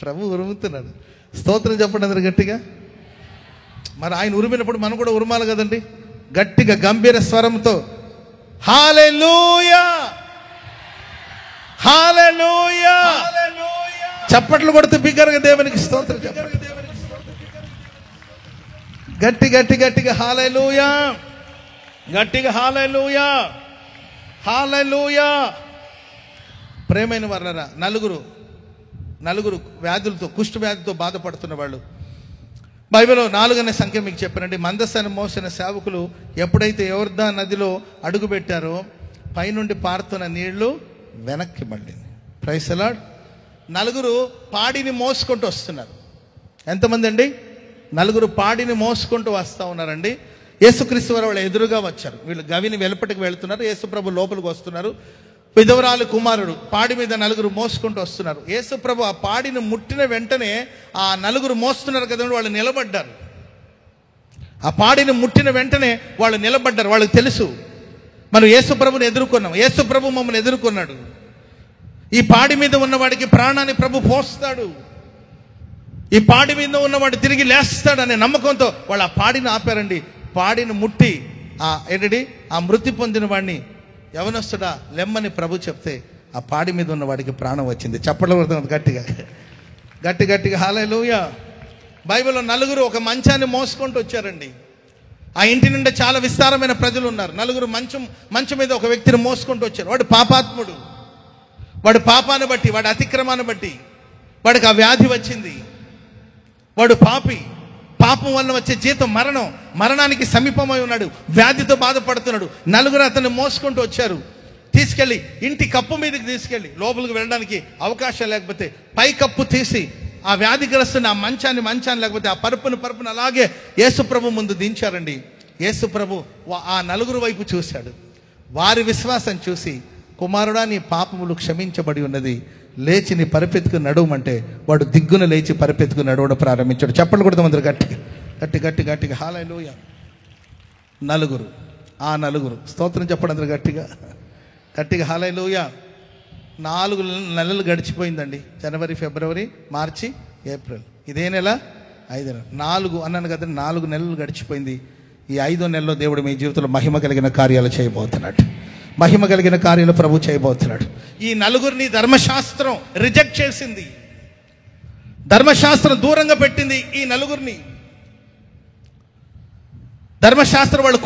ప్రభు ఉరుముతున్నాడు. స్తోత్రం చెప్పండి అందరు గట్టిగా. మరి ఆయన ఉరిమినప్పుడు మనం కూడా ఉరుమాలి కదండి. గట్టిగా గంభీర స్వరంతో హల్లెలూయా హల్లెలూయా చప్పట్లు కొడుతూ బిగ్గరగా దేవునికి స్తోత్రం చెప్పండి. గట్టిగా హల్లెలూయా. గట్టిగా హల్లెలూయా హల్లెలూయా. ప్రేమైన వారలారా, 9 వ్యాధులతో కుష్టు వ్యాధితో బాధపడుతున్న వాళ్ళు బైబిల్లో 4 అనే సంఖ్య మీకు చెప్పానండి. మందసాన్ని మోసిన సేవకులు ఎప్పుడైతే యోర్దాను నదిలో అడుగు పెట్టారో పైనుండి పారుతున్న నీళ్లు వెనక్కి మళ్ళింది. Praise the lord. 9 పాడిని మోసుకుంటూ వస్తున్నారు. ఎంతమంది అండి? 9 పాడిని మోసుకుంటూ వస్తూ ఉన్నారండి. యేసుక్రీస్తు వారు వాళ్ళు ఎదురుగా వచ్చారు. వీళ్ళు గవిని వెలుపటికి వెళ్తున్నారు. యేసు ప్రభు లోపలికి వస్తున్నారు. విధవరాలు కుమారుడు పాడి మీద 9 మోసుకుంటూ వస్తున్నారు. యేసు ప్రభు ఆ పాడిని ముట్టిన వెంటనే ఆ 9 మోస్తున్నారు కదండి, వాళ్ళు నిలబడ్డారు. ఆ పాడిని ముట్టిన వెంటనే వాళ్ళు నిలబడ్డారు. వాళ్ళకి తెలుసు మనం యేసు ప్రభుని ఎదుర్కొన్నాం. యేసు ప్రభు మమ్మల్ని ఎదుర్కొన్నాడు. ఈ పాడి మీద ఉన్నవాడికి ప్రాణాన్ని ప్రభు పోస్తాడు. ఈ పాడి మీద ఉన్నవాడు తిరిగి లేస్తాడు అనే నమ్మకంతో వాళ్ళు ఆ పాడిని ఆపారండి. పాడిని ముట్టి ఆ మృతి పొందిన వాడిని యవనస్తుడా లెమ్మని ప్రభు చెప్తే ఆ పాడి మీద ఉన్న వాడికి ప్రాణం వచ్చింది. చప్పట్లు కొడుతున్నారు గట్టిగా హల్లెలూయా. బైబిల్లో 9 ఒక మంచాన్ని మోసుకుంటూ వచ్చారండి. ఆ ఇంటి నుండి చాలా విస్తారమైన ప్రజలు ఉన్నారు. 9 మంచం మీద ఒక వ్యక్తిని మోసుకుంటూ వచ్చారు. వాడు పాపాత్ముడు. వాడు పాపాన్ని బట్టి, వాడి అతిక్రమాన్ని బట్టి వాడికి ఆ వ్యాధి వచ్చింది. వాడు పాపి. పాపం వల్ల వచ్చే జీతం మరణం. మరణానికి సమీపమై ఉన్నాడు. వ్యాధితో బాధపడుతున్నాడు. 9 అతన్ని మోసుకుంటూ వచ్చారు. తీసుకెళ్ళి ఇంటి కప్పు మీదకి తీసుకెళ్ళి, లోపలికి వెళ్ళడానికి అవకాశం లేకపోతే పై కప్పు తీసి ఆ వ్యాధిగ్రస్తుని ఆ మంచాన్ని లేకపోతే ఆ పరుపును అలాగే యేసుప్రభు ముందు దించారండి. యేసుప్రభు ఆ నలుగురు వైపు చూశాడు. వారి విశ్వాసం చూసి, కుమారుడా నీ పాపములు క్షమించబడి ఉన్నది, లేచి నీ పరిపెత్తుకు నడవమంటే వాడు దిగ్గున లేచి పరిపెత్తుకు నడవడం ప్రారంభించాడు. చెప్పండి కూడా అందరూ గట్టిగా హల్లెలూయా. నలుగురు స్తోత్రం చెప్పండి అందరూ గట్టిగా హల్లెలూయా. 4 నెలలు గడిచిపోయిందండి. జనవరి, ఫిబ్రవరి, మార్చి, ఏప్రిల్, ఇదే నెల 5 నెలలు. 4 అన్నాను కదా, 4 నెలలు గడిచిపోయింది. ఈ 5వ నెలలో దేవుడు మీ జీవితంలో మహిమ కలిగిన కార్యాలు చేయబోతున్నాడు. మహిమ కలిగిన కార్యాలు ప్రభు చేయబోతున్నాడు. ఈ నలుగురిని ధర్మశాస్త్రం రిజెక్ట్ చేసింది. ధర్మశాస్త్రం దూరంగా పెట్టింది ఈ నలుగురిని. ధర్మశాస్త్రం వాళ్ళు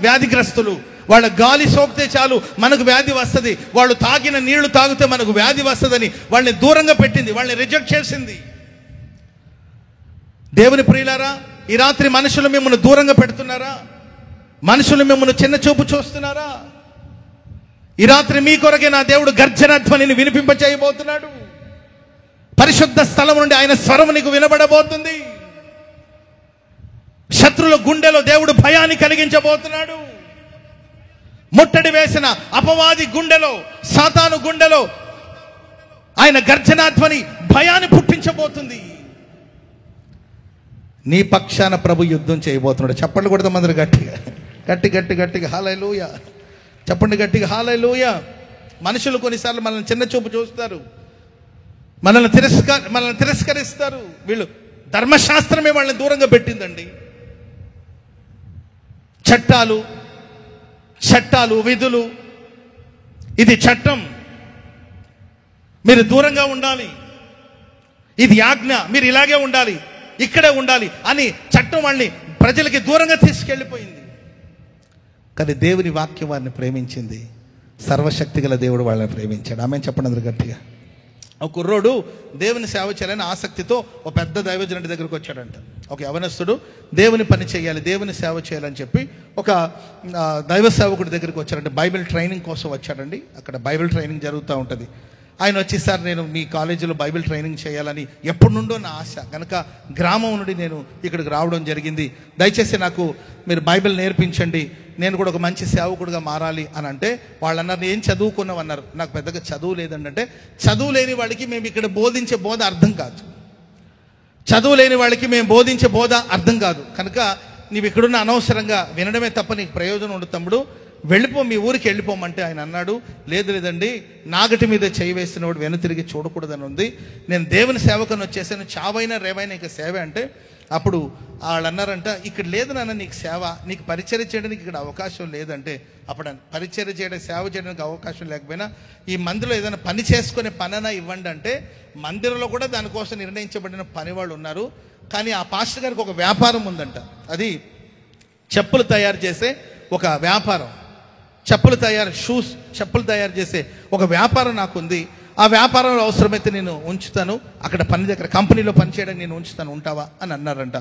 వ్యాధిగ్రస్తులు, వాళ్ళ గాలి సోకితే చాలు మనకు వ్యాధి వస్తుంది, వాళ్ళు తాగిన నీళ్లు తాగితే మనకు వ్యాధి వస్తుందని వాళ్ళని దూరంగా పెట్టింది, వాళ్ళని రిజెక్ట్ చేసింది. దేవుని ప్రియులారా, ఈ రాత్రి మనుషులు మిమ్మల్ని దూరంగా పెడుతున్నారా? మనుషులు మిమ్మల్ని చిన్న చూపు చూస్తున్నారా? ఈ రాత్రి మీ కొరకే నా దేవుడు గర్జన ధ్వనిని వినిపింపచేయబోతున్నాడు. పరిశుద్ధ స్థలం నుండి ఆయన స్వరం నీకు వినబడబోతుంది. శత్రుల గుండెలో దేవుడు భయాన్ని కలిగించబోతున్నాడు. ముట్టడి వేసిన అపవాది గుండెలో, సాతాను గుండెలో ఆయన గర్జనాధ్వని భయాన్ని పుట్టించబోతుంది. నీ పక్షాన ప్రభు యుద్ధం చేయబోతున్నాడు. చెప్పండి కూడా మందరు గట్టిగా హల్లెలూయా. చెప్పండి గట్టిగా హల్లెలూయా. మనుషులు కొన్నిసార్లు మనల్ని చిన్న చూపు చూస్తారు, మనల్ని తిరస్కరిస్తారు. వీళ్ళు ధర్మశాస్త్రమే వాళ్ళని దూరంగా పెట్టిందండి. చట్టాలు విధులు, ఇది చట్టం, మీరు దూరంగా ఉండాలి, ఇది ఆజ్ఞ, మీరు ఇలాగే ఉండాలి, ఇక్కడే ఉండాలి అని చట్టం వాళ్ళని ప్రజలకి దూరంగా తీసుకెళ్ళిపోయింది. కానీ దేవుని వాక్యం వారిని ప్రేమించింది. సర్వశక్తి గల దేవుడు వాళ్ళని ప్రేమించాడు. ఆమె చెప్పండి అందరూ గట్టిగా. ఒక కుర్రోడు దేవుని సేవ చేయాలని ఆసక్తితో ఒక పెద్ద దైవజనుడి దగ్గరకు వచ్చాడంట. ఒక యవనస్తుడు దేవుని పని చేయాలి, దేవుని సేవ చేయాలని చెప్పి ఒక దైవ సేవకుడి దగ్గరికి వచ్చాడంటే బైబిల్ ట్రైనింగ్ కోసం వచ్చాడండి. అక్కడ బైబిల్ ట్రైనింగ్ జరుగుతూ ఉంటుంది. ఆయన వచ్చి, సార్ నేను మీ కాలేజీలో బైబిల్ ట్రైనింగ్ చేయాలని ఎప్పటి నుండో నా ఆశ కనుక గ్రామం నుండి నేను ఇక్కడికి రావడం జరిగింది, దయచేసి నాకు మీరు బైబిల్ నేర్పించండి, నేను కూడా ఒక మంచి సేవకుడిగా మారాలి అని అంటే వాళ్ళు అన్నారు, ఏం చదువుకున్నావు అన్నారు. నాకు పెద్దగా చదువు లేదండి. అంటే చదువు లేని వాడికి మేము ఇక్కడ బోధించే బోధ అర్థం కాదు, చదువు లేని వాళ్ళకి మేము బోధించే బోధ అర్థం కాదు, కనుక నీవు ఇక్కడున్న అనవసరంగా వినడమే తప్ప నీకు ప్రయోజనం ఉండదు తమ్ముడు, వెళ్ళిపో, మీ ఊరికి వెళ్ళిపోమంటే ఆయన అన్నాడు, లేదండి, నాగటి మీద చేయి వేసినవాడు వెనుతిరిగి చూడకూడదని ఉంది, నేను దేవుని సేవకుని వచ్చేసాను, చావైనా రేవైనా ఇక సేవ అంటే అప్పుడు వాళ్ళు అన్నారంట, ఇక్కడ లేదు నాన్న నీకు సేవ, నీకు పరిచర్య చేయడానికి ఇక్కడ అవకాశం లేదంటే అప్పుడు పరిచర్య చేయడం సేవ చేయడానికి అవకాశం లేకపోయినా ఈ మందిలో ఏదైనా పని చేసుకునే పనైనా ఇవ్వండి అంటే మందిరంలో కూడా దానికోసం నిర్ణయించబడిన పని వాళ్ళు ఉన్నారు. కానీ ఆ పాస్టర్ గారికి ఒక వ్యాపారం ఉందంట, అది చెప్పులు తయారు చేసే ఒక వ్యాపారం, చెప్పులు తయారు చేసే ఒక వ్యాపారం నాకుంది, ఆ వ్యాపారంలో అవసరమైతే నేను ఉంచుతాను, అక్కడ పని దగ్గర కంపెనీలో పనిచేయడానికి నేను ఉంచుతాను, ఉంటావా అని అన్నారంట.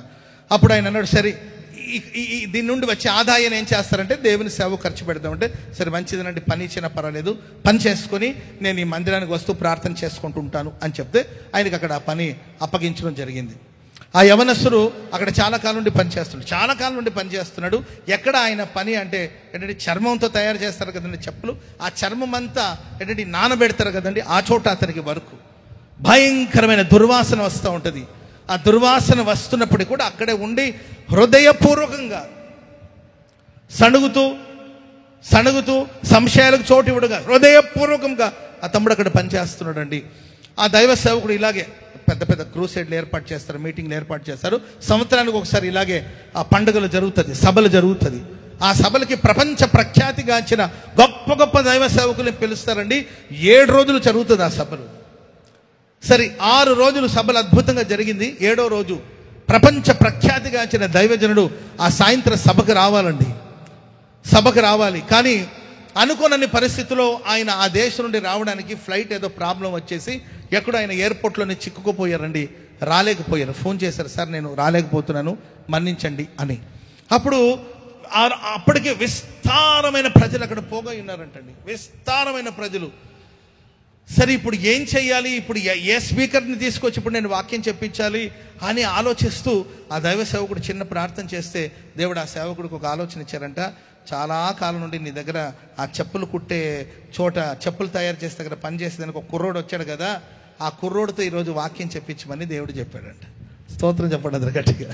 అప్పుడు ఆయన అన్నాడు, సరే దీని నుండి వచ్చే ఆదాయాన్ని ఏం చేస్తారంటే దేవుని సేవ ఖర్చు పెడదామంటే, సరే మంచిదేనండి, పని ఇచ్చినా పర్వాలేదు, పని చేసుకొని నేను ఈ మందిరానికి వస్తూ ప్రార్థన చేసుకుంటూ ఉంటాను అని చెప్తే ఆయనకి అక్కడ ఆ పని అప్పగించడం జరిగింది. ఆ యవనస్తుడు అక్కడ చాలా కాలం నుండి పనిచేస్తున్నాడు. ఎక్కడ ఆయన పని అంటే ఏంటంటే చర్మంతో తయారు చేస్తారు కదండి చెప్పులు, ఆ చర్మం అంతా ఏంటంటే నానబెడతారు కదండి, ఆ చోట అతనికి వరకు భయంకరమైన దుర్వాసన వస్తూ ఉంటుంది. ఆ దుర్వాసన వస్తున్నప్పటికీ కూడా అక్కడే ఉండి హృదయపూర్వకంగా సణుగుతూ సంశయాలకు చోటు ఇవ్వడుగా హృదయపూర్వకంగా ఆ తమ్ముడు అక్కడ పనిచేస్తున్నాడు అండి. ఆ దైవ సేవకుడు ఇలాగే పెద్ద పెద్ద క్రూసైడ్లు ఏర్పాటు చేస్తారు, మీటింగ్లు ఏర్పాటు చేస్తారు, సంవత్సరానికి ఒకసారి ఇలాగే ఆ పండుగలు జరుగుతుంది, సభలు జరుగుతుంది. ఆ సభలకి ప్రపంచ ప్రఖ్యాతిగాంచిన గొప్ప గొప్ప దైవ సేవకుల్ని పిలుస్తారండి. 7 రోజులు జరుగుతుంది ఆ సభలు. సరే 6 రోజులు సభలు అద్భుతంగా జరిగింది. 7వ రోజు ప్రపంచ ప్రఖ్యాతిగాంచిన దైవజనుడు ఆ సాయంత్రం సభకు రావాలి. కానీ అనుకోనన్ని పరిస్థితుల్లో ఆయన ఆ దేశం నుండి రావడానికి ఫ్లైట్ ఏదో ప్రాబ్లం వచ్చేసి ఎక్కడో ఆయన ఎయిర్పోర్ట్లోనే చిక్కుకుపోయారండి, రాలేకపోయారు. ఫోన్ చేశారు, సార్ నేను రాలేకపోతున్నాను, మన్నించండి అని. అప్పటికే విస్తారమైన ప్రజలు అక్కడ పోగా ఉన్నారంటండి, విస్తారమైన ప్రజలు. సరే ఇప్పుడు ఏం చెయ్యాలి, ఇప్పుడు ఏ స్పీకర్ని తీసుకొచ్చి ఇప్పుడు నేను వాక్యం చెప్పించాలి అని ఆలోచిస్తూ ఆ దైవ సేవకుడు చిన్న ప్రార్థన చేస్తే దేవుడు ఆ సేవకుడికి ఒక ఆలోచన ఇచ్చారంట. చాలా కాలం నుండి నీ దగ్గర ఆ చెప్పులు కుట్టే చోట, చెప్పులు తయారు చేసే దగ్గర పని చేసేదానికి ఒక కుర్రోడు వచ్చాడు కదా, ఆ కుర్రోడితో ఈరోజు వాక్యం చెప్పించమని దేవుడు చెప్పాడంట. స్తోత్రం చెప్పండి అందరు గట్టిగా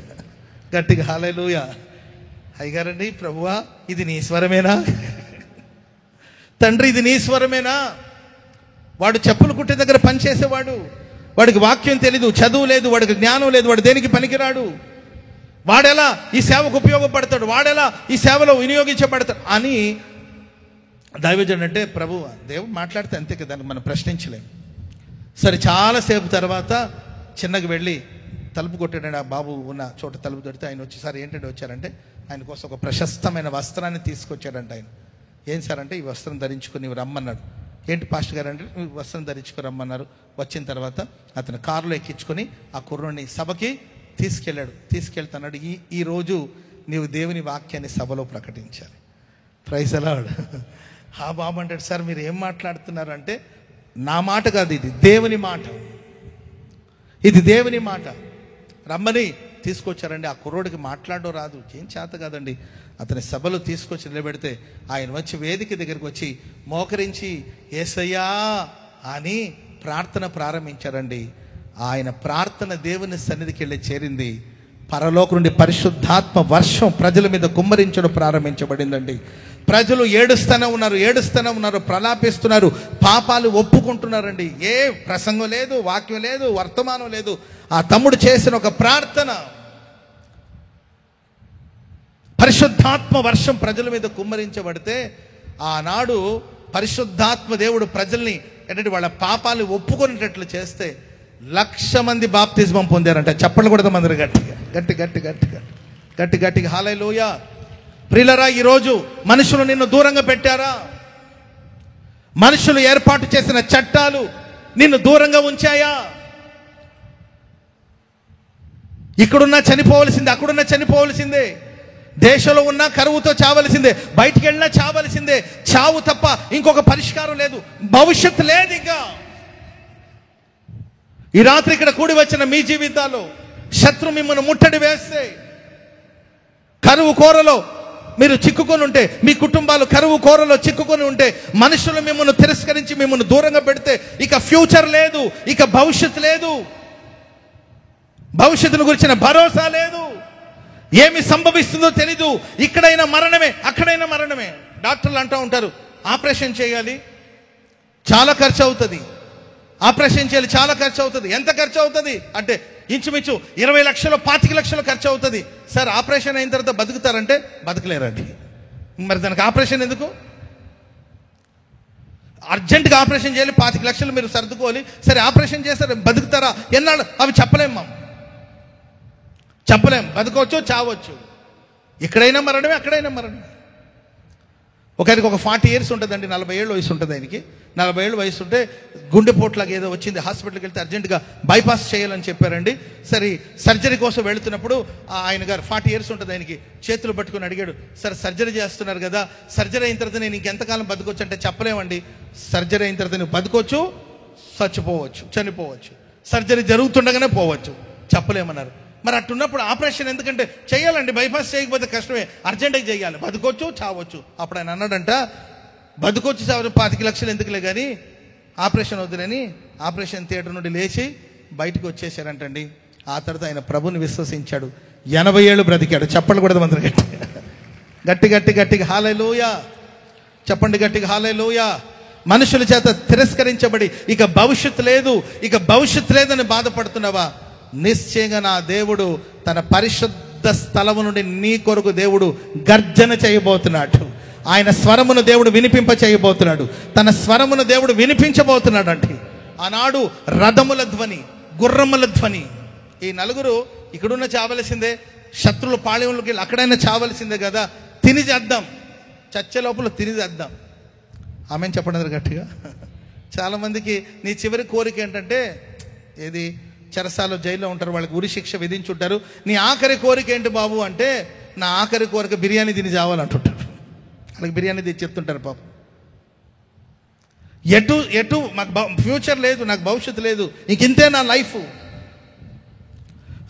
గట్టిగా. హల్లెలూయా. అయ్యగారండి, ప్రభువా ఇది నీ స్వరమేనా? తండ్రి ఇది నీ స్వరమేనా? వాడు చెప్పులు కుట్టే దగ్గర పనిచేసేవాడు, వాడికి వాక్యం తెలీదు, చదువు లేదు, వాడికి జ్ఞానం లేదు, వాడు దేనికి పనికిరాడు, వాడెలా ఈ సేవకు ఉపయోగపడతాడు, వాడెలా ఈ సేవలో వినియోగించబడతాడు అని దైవజనుడు అంటే, ప్రభు దేవుడు మాట్లాడితే అంతే కదా, దాన్ని మనం ప్రశ్నించలేము. సరే చాలాసేపు తర్వాత చిన్నగా వెళ్ళి తలుపు కొట్టాడండి. ఆ బాబు ఉన్న చోట తలుపు కొడితే ఆయన వచ్చి, సార్ ఏంటంటే వచ్చారంటే ఆయన కోసం ఒక ప్రశస్తమైన వస్త్రాన్ని తీసుకొచ్చాడంట. ఆయన ఏం సార్ అంటే, ఈ వస్త్రం ధరించుకుని రమ్మన్నాడు. ఏంటి పాస్టర్ గారు అంటే, వస్త్రం ధరించుకుని రమ్మన్నారు. వచ్చిన తర్వాత అతను కారులో ఎక్కించుకొని ఆ కుర్రోడిని సభకి తీసుకెళ్తున్నాడు. ఈరోజు నీవు దేవుని వాక్యాన్ని సభలో ప్రకటించాలి. ప్రైజ్ అలాడ్. ఆ బాబు అంటాడు, సార్ మీరు ఏం మాట్లాడుతున్నారు అంటే, నా మాట కాదు, ఇది దేవుని మాట, ఇది దేవుని మాట. రమ్మని తీసుకొచ్చారండి. ఆ కుర్రోడికి మాట్లాడడం రాదు, ఏం చేత కాదండి. అతని సభలో తీసుకొచ్చి నిలబెడితే ఆయన వచ్చి వేదిక దగ్గరికి వచ్చి మోకరించి యేసయ్యా అని ప్రార్థన ప్రారంభించారండి. ఆయన ప్రార్థన దేవుని సన్నిధికి వెళ్ళి చేరింది. పరలోకం నుండి పరిశుద్ధాత్మ వర్షం ప్రజల మీద కుమ్మరించడం ప్రారంభించబడిందండి. ప్రజలు ఏడుస్తూనే ఉన్నారు, ప్రలాపిస్తున్నారు, పాపాలు ఒప్పుకుంటున్నారండి. ఏ ప్రసంగం లేదు, వాక్యం లేదు, వర్తమానం లేదు. ఆ తమ్ముడు చేసిన ఒక ప్రార్థన, పరిశుద్ధాత్మ వర్షం ప్రజల మీద కుమ్మరించబడితే ఆనాడు పరిశుద్ధాత్మ దేవుడు ప్రజల్ని ఏంటంటే వాళ్ళ పాపాలు ఒప్పుకునేటట్లు చేస్తే 1,00,000 మంది బాప్తిజమం పొందారంట. చెప్పలు కూడా మందరు గట్టిగా హల్లెలూయా. ప్రియులారా, ఈరోజు మనుషులు నిన్ను దూరంగా పెట్టారా? మనుషులు ఏర్పాటు చేసిన చట్టాలు నిన్ను దూరంగా ఉంచాయా? ఇక్కడున్నా చనిపోవలసిందే, అక్కడున్నా చనిపోవలసిందే, దేశంలో ఉన్నా కరువుతో చావలసిందే, బయటికి వెళ్ళినా చావలసిందే. చావు తప్ప ఇంకొక పరిష్కారం లేదు, భవిష్యత్తు లేదు. ఇంకా ఈ రాత్రి ఇక్కడ కూడి వచ్చిన మీ జీవితాల్లో శత్రు మిమ్మల్ని ముట్టడి వేస్తే, కరువు కోరలో మీరు చిక్కుకొని ఉంటే, మీ కుటుంబాలు కరువు కోరలో చిక్కుకొని ఉంటే, మనుషులు మిమ్మల్ని తిరస్కరించి మిమ్మల్ని దూరంగా పెడితే ఇక ఫ్యూచర్ లేదు, ఇక భవిష్యత్తు లేదు, భవిష్యత్తును గురించిన భరోసా లేదు, ఏమి సంభవిస్తుందో తెలీదు. ఇక్కడైనా మరణమే, అక్కడైనా మరణమే. డాక్టర్లు అంటూ ఉంటారు, ఆపరేషన్ చేయాలి, చాలా ఖర్చు అవుతుంది, ఆపరేషన్ చేయాలి, చాలా ఖర్చు అవుతుంది. ఎంత ఖర్చు అవుతుంది అంటే ఇంచుమించు 20 లక్షలు 25 లక్షలు ఖర్చు అవుతుంది. సార్ ఆపరేషన్ అయిన తర్వాత బతుకుతారంటే బతకలేరండి. మరి దానికి ఆపరేషన్ ఎందుకు? అర్జెంటుగా ఆపరేషన్ చేయాలి, 25 లక్షలు మీరు సర్దుకోవాలి. సరే ఆపరేషన్ చేస్తారు, బతుకుతారా ఎన్నాళ్ళు? అవి చెప్పలేం, బతకవచ్చు, చావచ్చు. ఇక్కడైనా మరణమే, అక్కడైనా మరణమే. ఒకరికి ఒక 40 years ఉంటుందండి, 40 ఏళ్ళు వయసు ఉంటుంది ఆయనకి. 40 ఏళ్ళు వయసు ఉంటే గుండెపోట్లాగా ఏదో వచ్చింది, హాస్పిటల్కి వెళ్తే అర్జెంటుగా బైపాస్ చేయాలని చెప్పారండి. సరే సర్జరీ కోసం వెళుతున్నప్పుడు ఆయన గారు 40 years ఉంటుంది ఆయనకి, చేతులు పట్టుకుని అడిగాడు, సార్ సర్జరీ చేస్తున్నారు కదా, సర్జరీ అయిన తర్వాత నేను ఇంకెంతకాలం బతకొచ్చు అంటే, చెప్పలేమండి, సర్జరీ అయిన తర్వాత నువ్వు బతకొచ్చు, చచ్చిపోవచ్చు, చనిపోవచ్చు, సర్జరీ జరుగుతుండగానే పోవచ్చు, చెప్పలేమన్నారు. మరి అట్టున్నప్పుడు ఆపరేషన్ ఎందుకంటే చేయాలండి, బైపాస్ చేయకపోతే కష్టమే, అర్జెంటుగా చేయాలి, బతుకోవచ్చు, చావచ్చు. అప్పుడు ఆయన అన్నాడంట, బతుకొచ్చి చావచ్చు 25 లక్షలు ఎందుకులే కానీ ఆపరేషన్ వద్దులని ఆపరేషన్ థియేటర్ నుండి లేచి బయటకు వచ్చేసారంటండి. ఆ తర్వాత ఆయన ప్రభుని విశ్వసించాడు, 80 ఏళ్ళు బ్రతికాడు. చెప్పండి కూడా మందరు గట్టిగా హల్లెలూయా. చెప్పండి గట్టిగా హల్లెలూయా. మనుషుల చేత తిరస్కరించబడి ఇక భవిష్యత్తు లేదని బాధపడుతున్నావా? నిశ్చయంగా నా దేవుడు తన పరిశుద్ధ స్థలము నుండి నీ కొరకు దేవుడు గర్జన చేయబోతున్నాడు. ఆయన స్వరమును దేవుడు వినిపింప చేయబోతున్నాడు, తన స్వరమును దేవుడు వినిపించబోతున్నాడు. అంటే ఆనాడు రథముల ధ్వని, గుర్రముల ధ్వని. ఈ నలుగురు ఇక్కడున్న చావలసిందే, శత్రువుల పాళెంలోకి వెళ్ళి అక్కడైనా చావలసిందే కదా, తిని చేద్దాం, చచ్చే లోపల తిని చేద్దాం. ఆమెను చెప్పండి గట్టిగా. చాలామందికి నీ చివరి కోరిక ఏంటంటే, ఏది చెరసాలో జైల్లో ఉంటారు, వాళ్ళకి ఉరి శిక్ష విధించుంటారు. నీ ఆఖరి కోరిక ఏంటి బాబు అంటే, నా ఆఖరి కోరిక బిర్యానీ తిని చావాలంటుంటారు. వాళ్ళకి బిర్యానీ తెచ్చి చెప్తుంటారు పాపం. ఎటు మాకు ఫ్యూచర్ లేదు, నాకు భవిష్యత్తు లేదు, ఇంకింతే నా లైఫ్,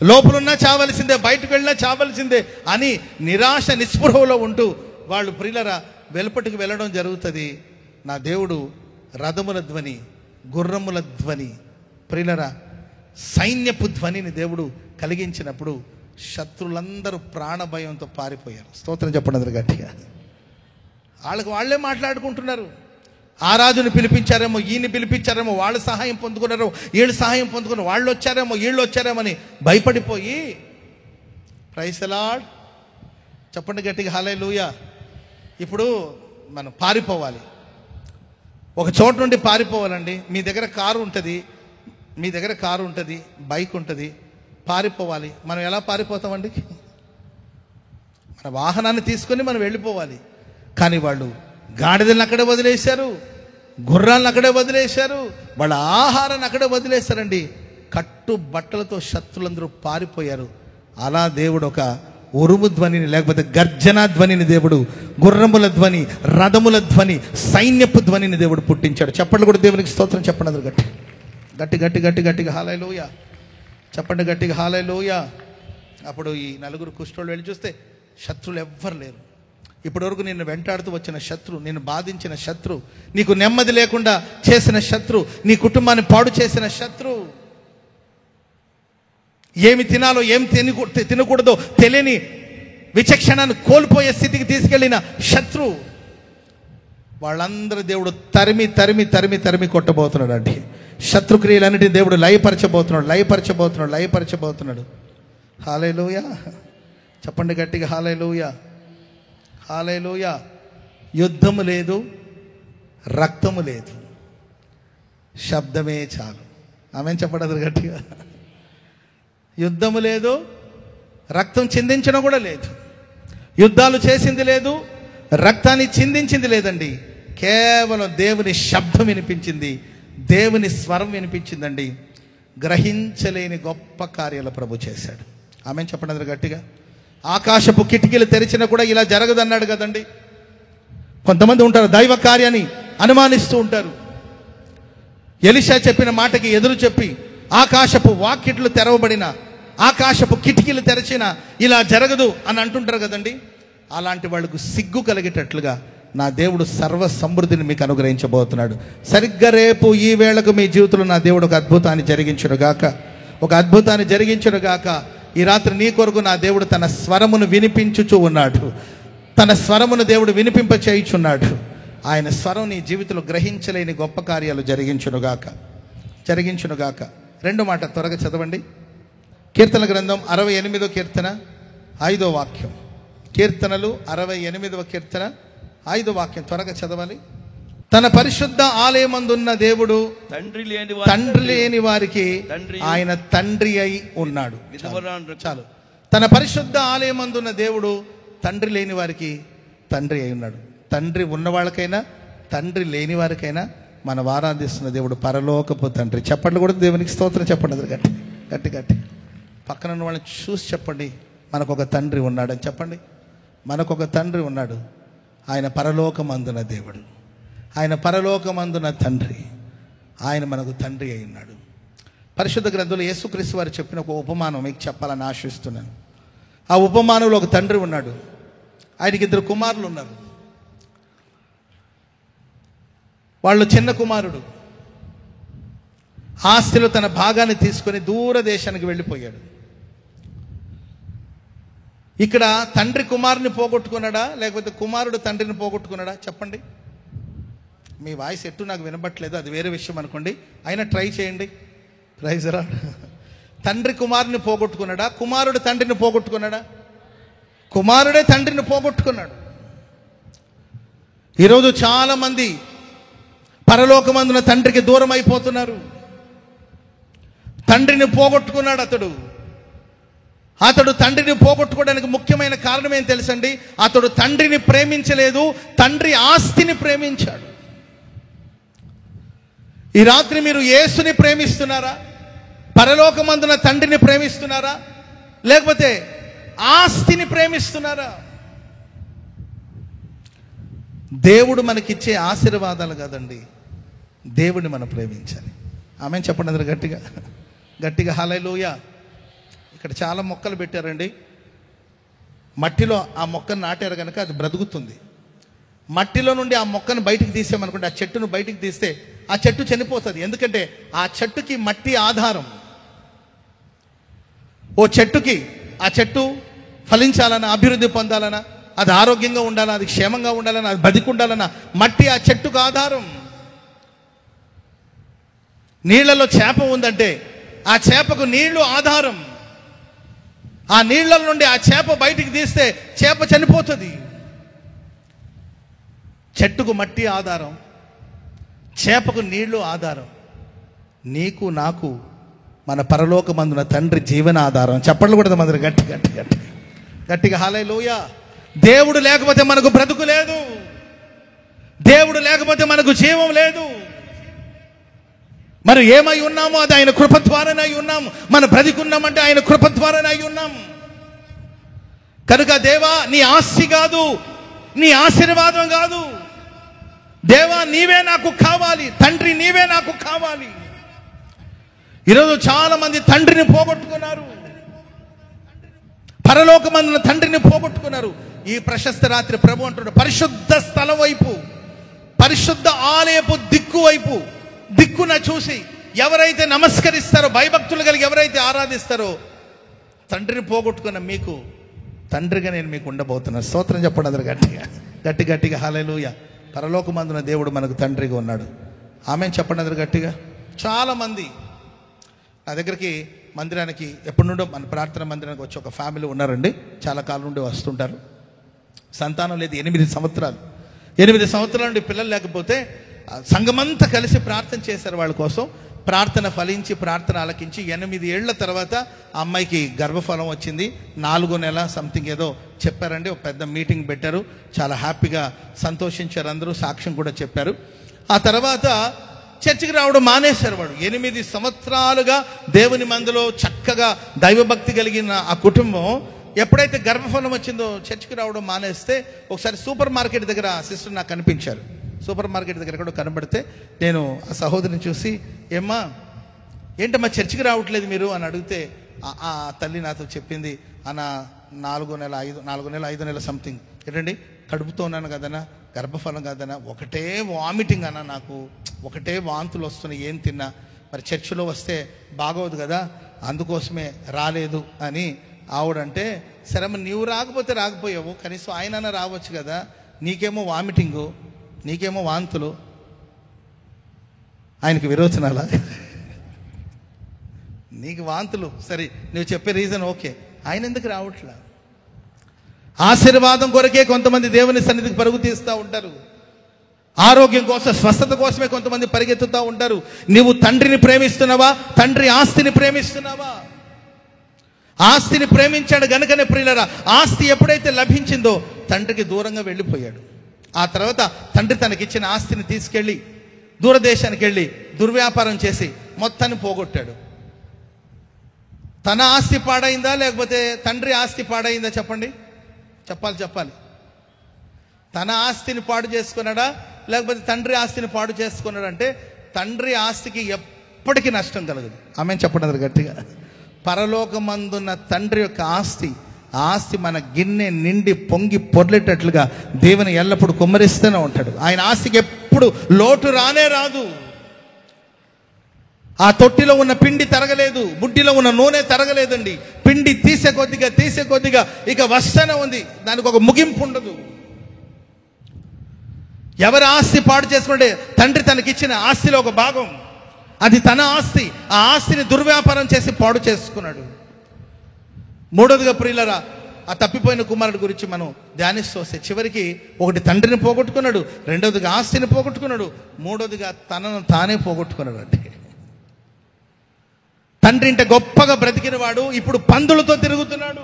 లోపలున్నా చావలసిందే, బయటకు వెళ్ళినా చావలసిందే అని నిరాశ నిస్పృహలో ఉంటూ వాళ్ళు ప్రియులరా వెలుపటికి వెళ్ళడం జరుగుతుంది. నా దేవుడు రథముల ధ్వని, గుర్రముల ధ్వని, ప్రియులరా సైన్యపు ధ్వనిని దేవుడు కలిగించినప్పుడు శత్రులందరూ ప్రాణభయంతో పారిపోయారు. స్తోత్రం చెప్పండి అందరు గట్టిగా. వాళ్ళే మాట్లాడుకుంటున్నారు. ఆ రాజుని పిలిపించారేమో, ఈయన్ని పిలిపించారేమో, వాళ్ళు సహాయం పొందుకున్నారో, వీళ్ళు సహాయం పొందుకున్నారు, వాళ్ళు వచ్చారేమో, వీళ్ళు వచ్చారేమో అని భయపడిపోయి, ప్రైజ్ ది లార్డ్ చెప్పండి గట్టిగా హల్లెలూయా. ఇప్పుడు మనం పారిపోవాలి, ఒక చోటు నుండి పారిపోవాలండి. మీ దగ్గర కారు ఉంటుంది, బైక్ ఉంటుంది, పారిపోవాలి. మనం ఎలా పారిపోతామండి? మన వాహనాన్ని తీసుకొని మనం వెళ్ళిపోవాలి. కానీ వాళ్ళు గాడిదలను అక్కడే వదిలేశారు, గుర్రాలను అక్కడే వదిలేశారు, వాళ్ళ ఆహారాన్ని అక్కడే వదిలేశారండి. కట్టు బట్టలతో శత్రులందరూ పారిపోయారు. అలా దేవుడు ఒక ఉరుము ధ్వనిని, లేకపోతే గర్జనా ధ్వనిని దేవుడు, గుర్రముల ధ్వని, రథముల ధ్వని, సైన్యపు ధ్వనిని దేవుడు పుట్టించాడు. చెప్పండి కూడా దేవునికి స్తోత్రం చెప్పండి అందరూ గట్టి గట్టి గట్టి గట్టి గట్టిగా హల్లెలూయా చెప్పండి గట్టిగా హల్లెలూయా. అప్పుడు ఈ నలుగురు కుష్ఠరోగులు వెళ్ళి చూస్తే శత్రువులు ఎవ్వరు లేరు. ఇప్పటివరకు నిన్ను వెంటాడుతూ వచ్చిన శత్రు, నిన్ను బాధించిన శత్రు, నీకు నెమ్మది లేకుండా చేసిన శత్రు, నీ కుటుంబాన్ని పాడు చేసిన శత్రు, ఏమి తినాలో ఏమి తినకూడదో తెలియని విచక్షణను కోల్పోయే స్థితికి తీసుకెళ్ళిన శత్రు, వాళ్ళందరూ దేవుడు తరిమి తరిమి తరిమి తరిమి కొట్టబోతున్నాడు అండి. శత్రుక్రియలన్నిటి దేవుడు లయపరచబోతున్నాడు. హల్లెలూయా చెప్పండి గట్టిగా హల్లెలూయా హల్లెలూయా. యుద్ధము లేదు, రక్తము లేదు, శబ్దమే చాలు. ఆమెన్ చెప్పండి గట్టిగా. యుద్ధము లేదు, రక్తం చిందించడం కూడా లేదు, యుద్ధాలు చేసింది లేదు, రక్తాన్ని చిందించింది లేదండి. కేవలం దేవుని శబ్దం వినిపించింది, దేవుని స్వరం వినిపించిందండి. గ్రహించలేని గొప్ప కార్యాలు ప్రభు చేశాడు. ఆమెన్ చెప్పండి గట్టిగా. ఆకాశపు కిటికీలు తెరిచినా కూడా ఇలా జరగదన్నాడు కదండి. కొంతమంది ఉంటారు దైవ కార్యాన్ని అనుమానిస్తూ ఉంటారు. ఎలీషా చెప్పిన మాటకి ఎదురు చెప్పి ఆకాశపు వాకిట్లు తెరవబడిన, ఆకాశపు కిటికీలు తెరిచిన ఇలా జరగదు అని అంటుంటారు కదండి. అలాంటి వాళ్ళకు సిగ్గు కలిగేటట్లుగా నా దేవుడు సర్వ సమృద్ధిని మీకు అనుగ్రహించబోతున్నాడు. సరిగ్గా రేపు ఈ వేళకు మీ జీవితంలో నా దేవుడు ఒక అద్భుతాన్ని జరిగించునుగాక. ఈ రాత్రి నీ కొరకు నా దేవుడు తన స్వరమును వినిపించుచూ ఉన్నాడు. తన స్వరమును దేవుడు వినిపింప చేయుచున్నాడు. ఆయన స్వరం నీ జీవితంలో గ్రహించలేని గొప్ప కార్యాలు జరిగించునుగాక. రెండో మాట త్వరగా చదవండి. కీర్తన గ్రంథం 68వ కీర్తన 5వ వాక్యం. కీర్తనలు 68వ కీర్తన 5వ వాక్యం త్వరగా చదవాలి. తన పరిశుద్ధ ఆలయమందున్న దేవుడు తండ్రి లేని వారికి ఆయన తండ్రి అయి ఉన్నాడు. చాలు. తన పరిశుద్ధ ఆలయమందున్న దేవుడు తండ్రి లేని వారికి తండ్రి అయి ఉన్నాడు. తండ్రి ఉన్న వాళ్ళకైనా తండ్రి లేని వారికైనా మనం ఆరాధిస్తున్న దేవుడు పరలోకపు తండ్రి. చెప్పండి కూడా దేవునికి స్తోత్రం చెప్పండి. అది గట్టి గట్టి గట్టి పక్కన ఉన్న వాళ్ళని చూసి చెప్పండి, మనకొక తండ్రి ఉన్నాడని చెప్పండి. మనకొక తండ్రి ఉన్నాడు. ఆయన పరలోకమందున దేవుడు, ఆయన పరలోకమందున తండ్రి, ఆయన మనకు తండ్రి అయి ఉన్నాడు. పరిశుద్ధ గ్రంథంలో యేసుక్రీస్తు వారు చెప్పిన ఒక ఉపమానం మీకు చెప్పాలని ఆశిస్తున్నాను. ఆ ఉపమానంలో ఒక తండ్రి ఉన్నాడు. ఆయనకి 2 కుమారులు ఉన్నారు. వాళ్ళు చిన్న కుమారుడు ఆస్తిలో తన భాగాన్ని తీసుకొని దూర దేశానికి వెళ్ళిపోయాడు. ఇక్కడ తండ్రి కుమారుని పోగొట్టుకున్నాడా, లేకపోతే కుమారుడు తండ్రిని పోగొట్టుకున్నాడా? చెప్పండి. మీ వాయిస్ ఎట్టు నాకు వినబట్లేదు, అది వేరే విషయం అనుకోండి, అయినా ట్రై చేయండి. ప్రైజ్ రా. తండ్రి కుమారుని పోగొట్టుకున్నాడా, కుమారుడు తండ్రిని పోగొట్టుకున్నాడా? కుమారుడే తండ్రిని పోగొట్టుకున్నాడు. ఈరోజు చాలామంది పరలోకమందున తండ్రికి దూరం అయిపోతున్నారు. తండ్రిని పోగొట్టుకున్నాడు అతడు తండ్రిని పోగొట్టుకోవడానికి ముఖ్యమైన కారణం ఏం తెలుసండి? అతడు తండ్రిని ప్రేమించలేదు, తండ్రి ఆస్తిని ప్రేమించాడు. ఈ రాత్రి మీరు యేసుని ప్రేమిస్తున్నారా, పరలోకమందున తండ్రిని ప్రేమిస్తున్నారా, లేకపోతే ఆస్తిని ప్రేమిస్తున్నారా? దేవుడు మనకిచ్చే ఆశీర్వాదాలు కదండి, దేవుడిని మనం ప్రేమించాలి. ఆమెన్ చెప్పండి అందరూ గట్టిగా గట్టిగా హల్లెలూయా. ఇక్కడ చాలా మొక్కలు పెట్టారండి. మట్టిలో ఆ మొక్కను నాటారు కనుక అది బ్రతుకుతుంది. మట్టిలో నుండి ఆ మొక్కను బయటికి తీసామనుకుంటే, ఆ చెట్టును బయటికి తీస్తే ఆ చెట్టు చనిపోతుంది. ఎందుకంటే ఆ చెట్టుకి మట్టి ఆధారం. ఓ చెట్టుకి ఆ చెట్టు ఫలించాలన్నా, అభివృద్ధి పొందాలన్నా, అది ఆరోగ్యంగా ఉండాలన్నా, అది క్షేమంగా ఉండాలన్నా, అది బతికుండాలన్నా మట్టి ఆ చెట్టుకు ఆధారం. నీళ్లలో చేప ఉందంటే ఆ చేపకు నీళ్లు ఆధారం. ఆ నీళ్ల నుండి ఆ చేప బయటికి తీస్తే చేప చనిపోతుంది. చెట్టుకు మట్టి ఆధారం, చేపకు నీళ్లు ఆధారం. నీకు నాకు మన పరలోకమందున తండ్రి జీవన ఆధారం. చెప్పట్లు కూడా మందరు గట్టి గట్టి గట్టి గట్టిగా హల్లెలూయా. దేవుడు లేకపోతే మనకు బ్రతుకు లేదు. దేవుడు లేకపోతే మనకు జీవం లేదు. మరి ఏమై ఉన్నామో అది ఆయన కృప ద్వారానే అయి ఉన్నాము. మన బ్రతికున్నామంటే ఆయన కృప ద్వారానే అయి ఉన్నాం. కనుక దేవా, నీ ఆస్తి కాదు, నీ ఆశీర్వాదం కాదు. దేవా, నీవే నాకు కావాలి. తండ్రి, నీవే నాకు కావాలి. ఈరోజు చాలా మంది తండ్రిని పోగొట్టుకున్నారు. పరలోకమందున తండ్రిని పోగొట్టుకున్నారు. ఈ ప్రశస్త రాత్రి ప్రభు అంటున్నాడు, పరిశుద్ధ స్థలం వైపు, పరిశుద్ధ ఆలయపు దిక్కు వైపు, దిక్కున చూసి ఎవరైతే నమస్కరిస్తారో, భయభక్తులు కలిగి ఎవరైతే ఆరాధిస్తారో, తండ్రిని పోగొట్టుకున్న మీకు తండ్రిగా నేను మీకు ఉండబోతున్నాను. స్తోత్రం చెప్పండి అందరు గట్టిగా గట్టి గట్టిగా హల్లెలూయా. పరలోకమందున దేవుడు మనకు తండ్రిగా ఉన్నాడు. ఆమెన్ చెప్పండి అందరు గట్టిగా. చాలామంది నా దగ్గరికి మందిరానికి ఎప్పటి నుండో, మన ప్రార్థన మందిరానికి వచ్చి ఒక ఫ్యామిలీ ఉన్నారండి. చాలా కాలం నుండి వస్తుంటారు. సంతానం లేదు. 8 సంవత్సరాలు 8 సంవత్సరాల నుండి పిల్లలు లేకపోతే సంఘమంతా కలిసి ప్రార్థన చేశారు వాళ్ళ కోసం. ప్రార్థన ఫలించి, ప్రార్థన ఆలకించి 8 ఏళ్ల తర్వాత ఆ అమ్మాయికి గర్భఫలం వచ్చింది. 4వ నెల సంథింగ్ ఏదో చెప్పారండి. ఒక పెద్ద మీటింగ్ పెట్టారు. చాలా హ్యాపీగా సంతోషించారు అందరూ. సాక్ష్యం కూడా చెప్పారు. ఆ తర్వాత చర్చికి రావడం మానేశారు. వాడు 8 సంవత్సరాలుగా దేవుని మందులో చక్కగా దైవభక్తి కలిగిన ఆ కుటుంబం ఎప్పుడైతే గర్భఫలం వచ్చిందో చర్చికి రావడం మానేస్తే, ఒకసారి సూపర్ మార్కెట్ దగ్గర సిస్టర్ నాకు కనిపించారు. సూపర్ మార్కెట్ దగ్గర ఎక్కడో కనబడితే నేను ఆ సహోదరిని చూసి, ఏమ్మా ఏంటమ్మా చర్చికి రావట్లేదు మీరు అని అడిగితే, ఆ తల్లి నాతో చెప్పింది, అన్న 4వ నెల 5వ నెల సంథింగ్ ఏంటండి, కడుపుతో ఉన్నాను కదన్నా, గర్భఫలం కదన్నా, ఒకటే వామిటింగ్ అన్న, నాకు ఒకటే వాంతులు వస్తున్నాయి, ఏం తిన్నా, మరి చర్చిలో వస్తే బాగోదు కదా, అందుకోసమే రాలేదు అని ఆవిడంటే, సరే నీవు రాకపోతే రాకపోయావు, కనీసం ఆయన రావచ్చు కదా, నీకేమో వామిటింగు, నీకేమో వాంతులు, ఆయనకి విరోచనాలా? నీకు వాంతులు సరే, నువ్వు చెప్పే రీజన్ ఓకే, ఆయన ఎందుకు రావట్లా? ఆశీర్వాదం కొరకే కొంతమంది దేవుని సన్నిధికి పరుగు తీస్తూ ఉంటారు. ఆరోగ్యం కోసం, స్వస్థత కోసమే కొంతమంది పరిగెత్తుతూ ఉంటారు. నీవు తండ్రిని ప్రేమిస్తున్నావా? తండ్రి ఆస్తిని ప్రేమిస్తున్నావా? ఆస్తిని ప్రేమించాడు గనుకనే ప్రియులారా, ఆస్తి ఎప్పుడైతే లభించిందో తండ్రికి దూరంగా వెళ్ళిపోయాడు. ఆ తర్వాత తండ్రి తనకిచ్చిన ఆస్తిని తీసుకెళ్ళి దూరదేశానికి వెళ్ళి దుర్వ్యాపారం చేసి మొత్తాన్ని పోగొట్టాడు. తన ఆస్తి పాడైందా లేకపోతే తండ్రి ఆస్తి పాడైందా? చెప్పండి, చెప్పాలి. తన ఆస్తిని పాడు చేసుకున్నాడా లేకపోతే తండ్రి ఆస్తిని పాడు చేసుకున్నాడు? అంటే తండ్రి ఆస్తికి ఎప్పటికీ నష్టం కలగదు. ఆమె చెప్పండి గట్టిగా. పరలోకమందున్న తండ్రి యొక్క ఆస్తి మన గిన్నె నిండి పొంగి పొర్లేటట్లుగా దేవుని ఎల్లప్పుడూ కుమ్మరిస్తూనే ఉంటాడు. ఆయన ఆస్తికి ఎప్పుడు లోటు రానే రాదు. ఆ తొట్టిలో ఉన్న పిండి తరగలేదు, బుడ్డిలో ఉన్న నూనె తరగలేదండి. పిండి తీసే కొద్దిగా ఇక వస్తూనే ఉంది, దానికి ఒక ముగింపు ఉండదు. ఎవరి ఆస్తి పాడు చేసుకుంటే తండ్రి తనకిచ్చిన ఆస్తిలో ఒక భాగం, అది తన ఆస్తి. ఆ ఆస్తిని దుర్వ్యాపారం చేసి పాడు చేసుకున్నాడు. మూడోదిగా ప్రియులరా, ఆ తప్పిపోయిన కుమారుడు గురించి మనం ధ్యానిస్తూ వస్తే చివరికి ఒకటి తండ్రిని పోగొట్టుకున్నాడు, రెండోదిగా ఆస్తిని పోగొట్టుకున్నాడు, మూడోదిగా తనను తానే పోగొట్టుకున్నాడు. అంటే తండ్రి ఇంట గొప్పగా బ్రతికిన వాడు ఇప్పుడు పందులతో తిరుగుతున్నాడు.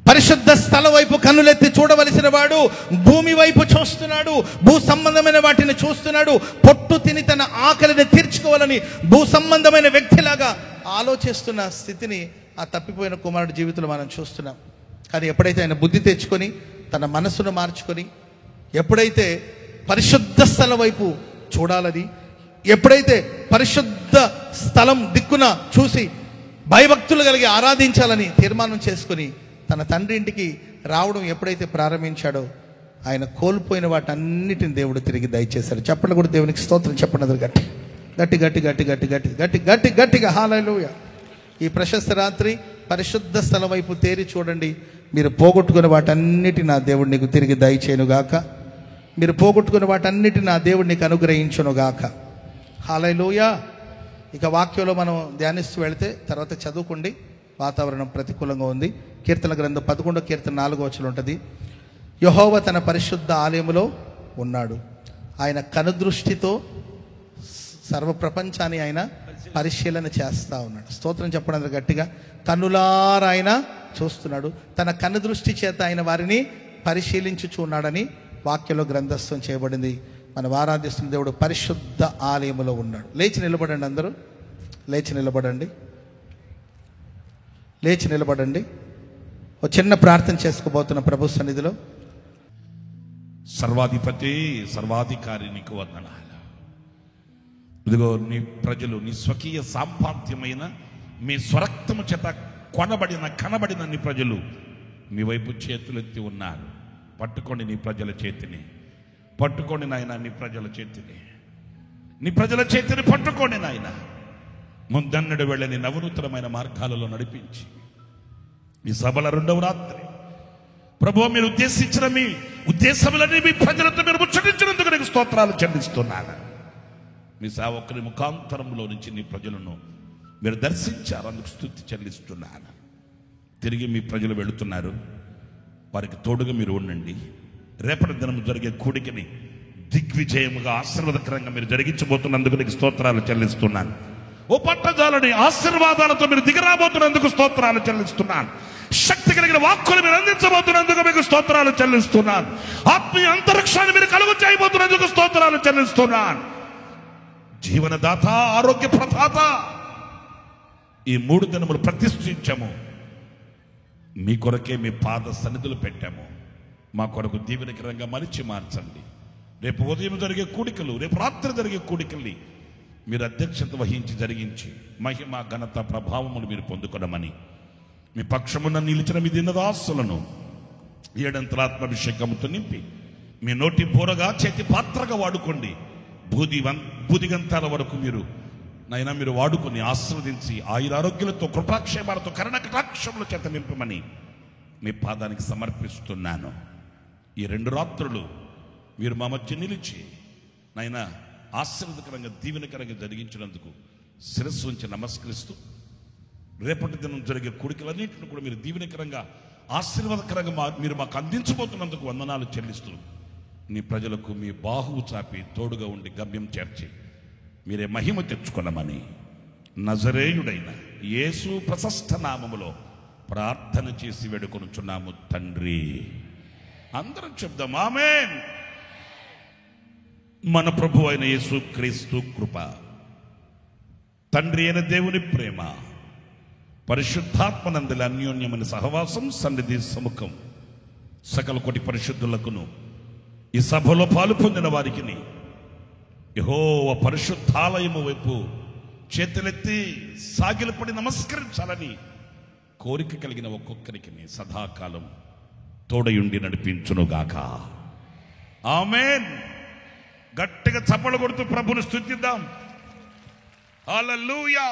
పరిశుద్ధ స్థల వైపు కన్నులెత్తి చూడవలసిన వాడు భూమి వైపు చూస్తున్నాడు, భూ సంబంధమైన వాటిని చూస్తున్నాడు. పొట్టు తిని తన ఆకలిని తీర్చుకోవాలని భూ సంబంధమైన వ్యక్తిలాగా ఆలోచిస్తున్న స్థితిని ఆ తప్పిపోయిన కుమారుడి జీవితంలో మనం చూస్తున్నాం. కానీ ఎప్పుడైతే ఆయన బుద్ధి తెచ్చుకొని తన మనస్సును మార్చుకొని ఎప్పుడైతే పరిశుద్ధ స్థలం వైపు చూడాలని, ఎప్పుడైతే పరిశుద్ధ స్థలం దిక్కున చూసి భయభక్తులు కలిగి ఆరాధించాలని తీర్మానం చేసుకుని తన తండ్రి ఇంటికి రావడం ఎప్పుడైతే ప్రారంభించాడో ఆయన కోల్పోయిన వాటన్నిటిని దేవుడు తిరిగి దయచేశాడు. చెప్పండి కూడా దేవునికి స్తోత్రం చెప్పండి. అది గట్టి గట్టి గట్టి గట్టి గట్టి గట్టి గట్టి గట్టి గట్టిగా హల్లెలూయా. ఈ ప్రశస్త రాత్రి పరిశుద్ధ స్థలం వైపు తేరి చూడండి. మీరు పోగొట్టుకున్న వాటన్నిటి నా దేవుడు నీకు తిరిగి దయచేయునుగాక. మీరు పోగొట్టుకున్న వాటన్నిటి నా దేవుడు నీకు అనుగ్రహించునుగాక. హల్లెలూయా. ఇక వాక్యంలో మనం ధ్యానిస్తూ వెళితే తర్వాత చదువుకోండి, వాతావరణం ప్రతికూలంగా ఉంది. కీర్తన గ్రంథం 11వ కీర్తన 4వ వచనం ఉంటుంది, యెహోవా తన పరిశుద్ధ ఆలయములో ఉన్నాడు, ఆయన కనుదృష్టితో సర్వ ప్రపంచాన్ని ఆయన పరిశీలన చేస్తూ ఉన్నాడు. స్తోత్రం చెప్పడం గట్టిగా. కన్నులారా ఆయన చూస్తున్నాడు, తన కనుదృష్టి చేత ఆయన వారిని పరిశీలించుచున్నాడని వాక్యంలో గ్రంథస్థం చేయబడింది. మనం ఆరాధిస్తున్న దేవుడు పరిశుద్ధ ఆలయములో ఉన్నాడు. లేచి నిలబడండి, అందరూ లేచి నిలబడండి, లేచి నిలబడండి. ఒక చిన్న ప్రార్థన చేసుకోబోతున్న ప్రభు సన్నిధిలో. సర్వాధిపతి సర్వాధికారి నీకు వందనాలు. ఇదిగో నీ ప్రజలు నీ స్వకీయ సాంపాద్యమైన మీ స్వరక్తము చేత కొనబడిన కనబడిన నీ ప్రజలు మీ వైపు చేతులెత్తి ఉన్నారు. పట్టుకోండి నీ ప్రజల చేతిని, పట్టుకోండి నాయన నీ ప్రజల చేతిని, నీ ప్రజల చేతిని పట్టుకోండి నాయన. ముందన్నడు వెళ్ళని నవనూతనమైన మార్గాలలో నడిపించి ఈ సభల 2వ రాత్రి ప్రభువా మీరు ఉద్దేశించిన మీ ఉద్దేశములని మీ ప్రజలతో మీరు ముచ్చటించినందుకు నీకు స్తోత్రాలు చెల్లిస్తున్నాను. మీ సేవకుని ముఖాంతరంలో నుంచి నీ ప్రజలను మీరు దర్శించారు, అందుకు స్తుతి చెల్లిస్తున్నాను. తిరిగి మీ ప్రజలు వెళుతున్నారు, వారికి తోడుగా మీరు ఉండండి. రేపటి దినం జరిగే కూడికని దిగ్విజయముగా ఆశీర్వాదకరంగా మీరు జరిగించబోతున్నందుకు నీకు స్తోత్రాలు చెల్లిస్తున్నాను. ఓ పట్టజాలని ఆశీర్వాదాలతో మీరు దిగరాబోతున్నందుకు స్తోత్రాలు చెల్లిస్తున్నాను. శక్తి కలిగిన వాక్కులు మీరు అందించబోతున్నందుకు మీకు స్తోత్రాలు చెల్లిస్తున్నాను. ఆత్మీయ అంతరిక్షాన్ని మీరు కలుగు చేయబోతున్నందుకు స్తోత్రాలు చెల్లిస్తున్నాను. జీవనదాత, ఆరోగ్య ప్రదాత, ఈ 3 దినములు ప్రతిష్ఠించాము. మీ కొరకే మీ పాద సన్నిధులు పెట్టాము. మా కొరకు దీవెనకరంగా మలిచి మార్చండి. రేపు ఉదయం జరిగే కూడికలు, రేపు రాత్రి జరిగే కూడికల్ని మీరు అధ్యక్షత వహించి జరిగించి మహిమ ఘనత ప్రభావములు మీరు పొందుకోవడమని మీ పక్షమున నిలిచిన మీ దినదాసులను 7 ఆత్మాభిషేకముతో నింపి మీ నోటి బోరగా చేతి పాత్రగా వాడుకోండి. బూదిగంతాల వరకు మీరు నైనా మీరు వాడుకొని ఆశీర్వదించి ఆయురారోగ్యాలతో కృపాక్షేమాలతో కరుణ కటాక్షముల చేత నింపమని మీ పాదానికి సమర్పిస్తున్నాను. ఈ 2 రాత్రులు మీరు మా మధ్య నిలిచి నైనా ఆశీర్వదకరంగా దీవెనకరంగా జరిగించినందుకు శిరస్సు ఉంచి నమస్కరిస్తూ రేపటి దినం జరిగే కూడికలన్నింటిని కూడా మీరు దీవెనకరంగా ఆశీర్వాదకరంగా మీరు మాకు అందించబోతున్నందుకు వందనాలు చెల్లిస్తూ నీ ప్రజలకు మీ బాహువు చాపి తోడుగా ఉండి గమ్యం చేర్చి మీరే మహిమ తెచ్చుకొనమని నజరేయుడైన యేసు ప్రశస్త నామములో ప్రార్థన చేసి వేడుకొనుచున్నాము తండ్రి. అందరం చెప్దాం ఆమేన్. మన ప్రభు అయిన యేసు క్రీస్తు కృప, తండ్రి అయిన దేవుని ప్రేమ, పరిశుద్ధాత్మనందుల అన్యోన్యమైన సహవాసం, సన్నిధి సముఖం సకల కోటి పరిశుద్ధులకును ఈ సభలో పాలు పొందిన వారికి యెహోవా పరిశుద్ధాలయము వైపు చేతులెత్తి సాగిలపడి నమస్కరించాలని కోరిక కలిగిన ఒక్కొక్కరికి సదాకాలం తోడయుండి నడిపించునుగాక. ఆమేన్. గట్టిగా చప్పలు కొడుతూ ప్రభుని స్తుతిద్దాం. హల్లెలూయా.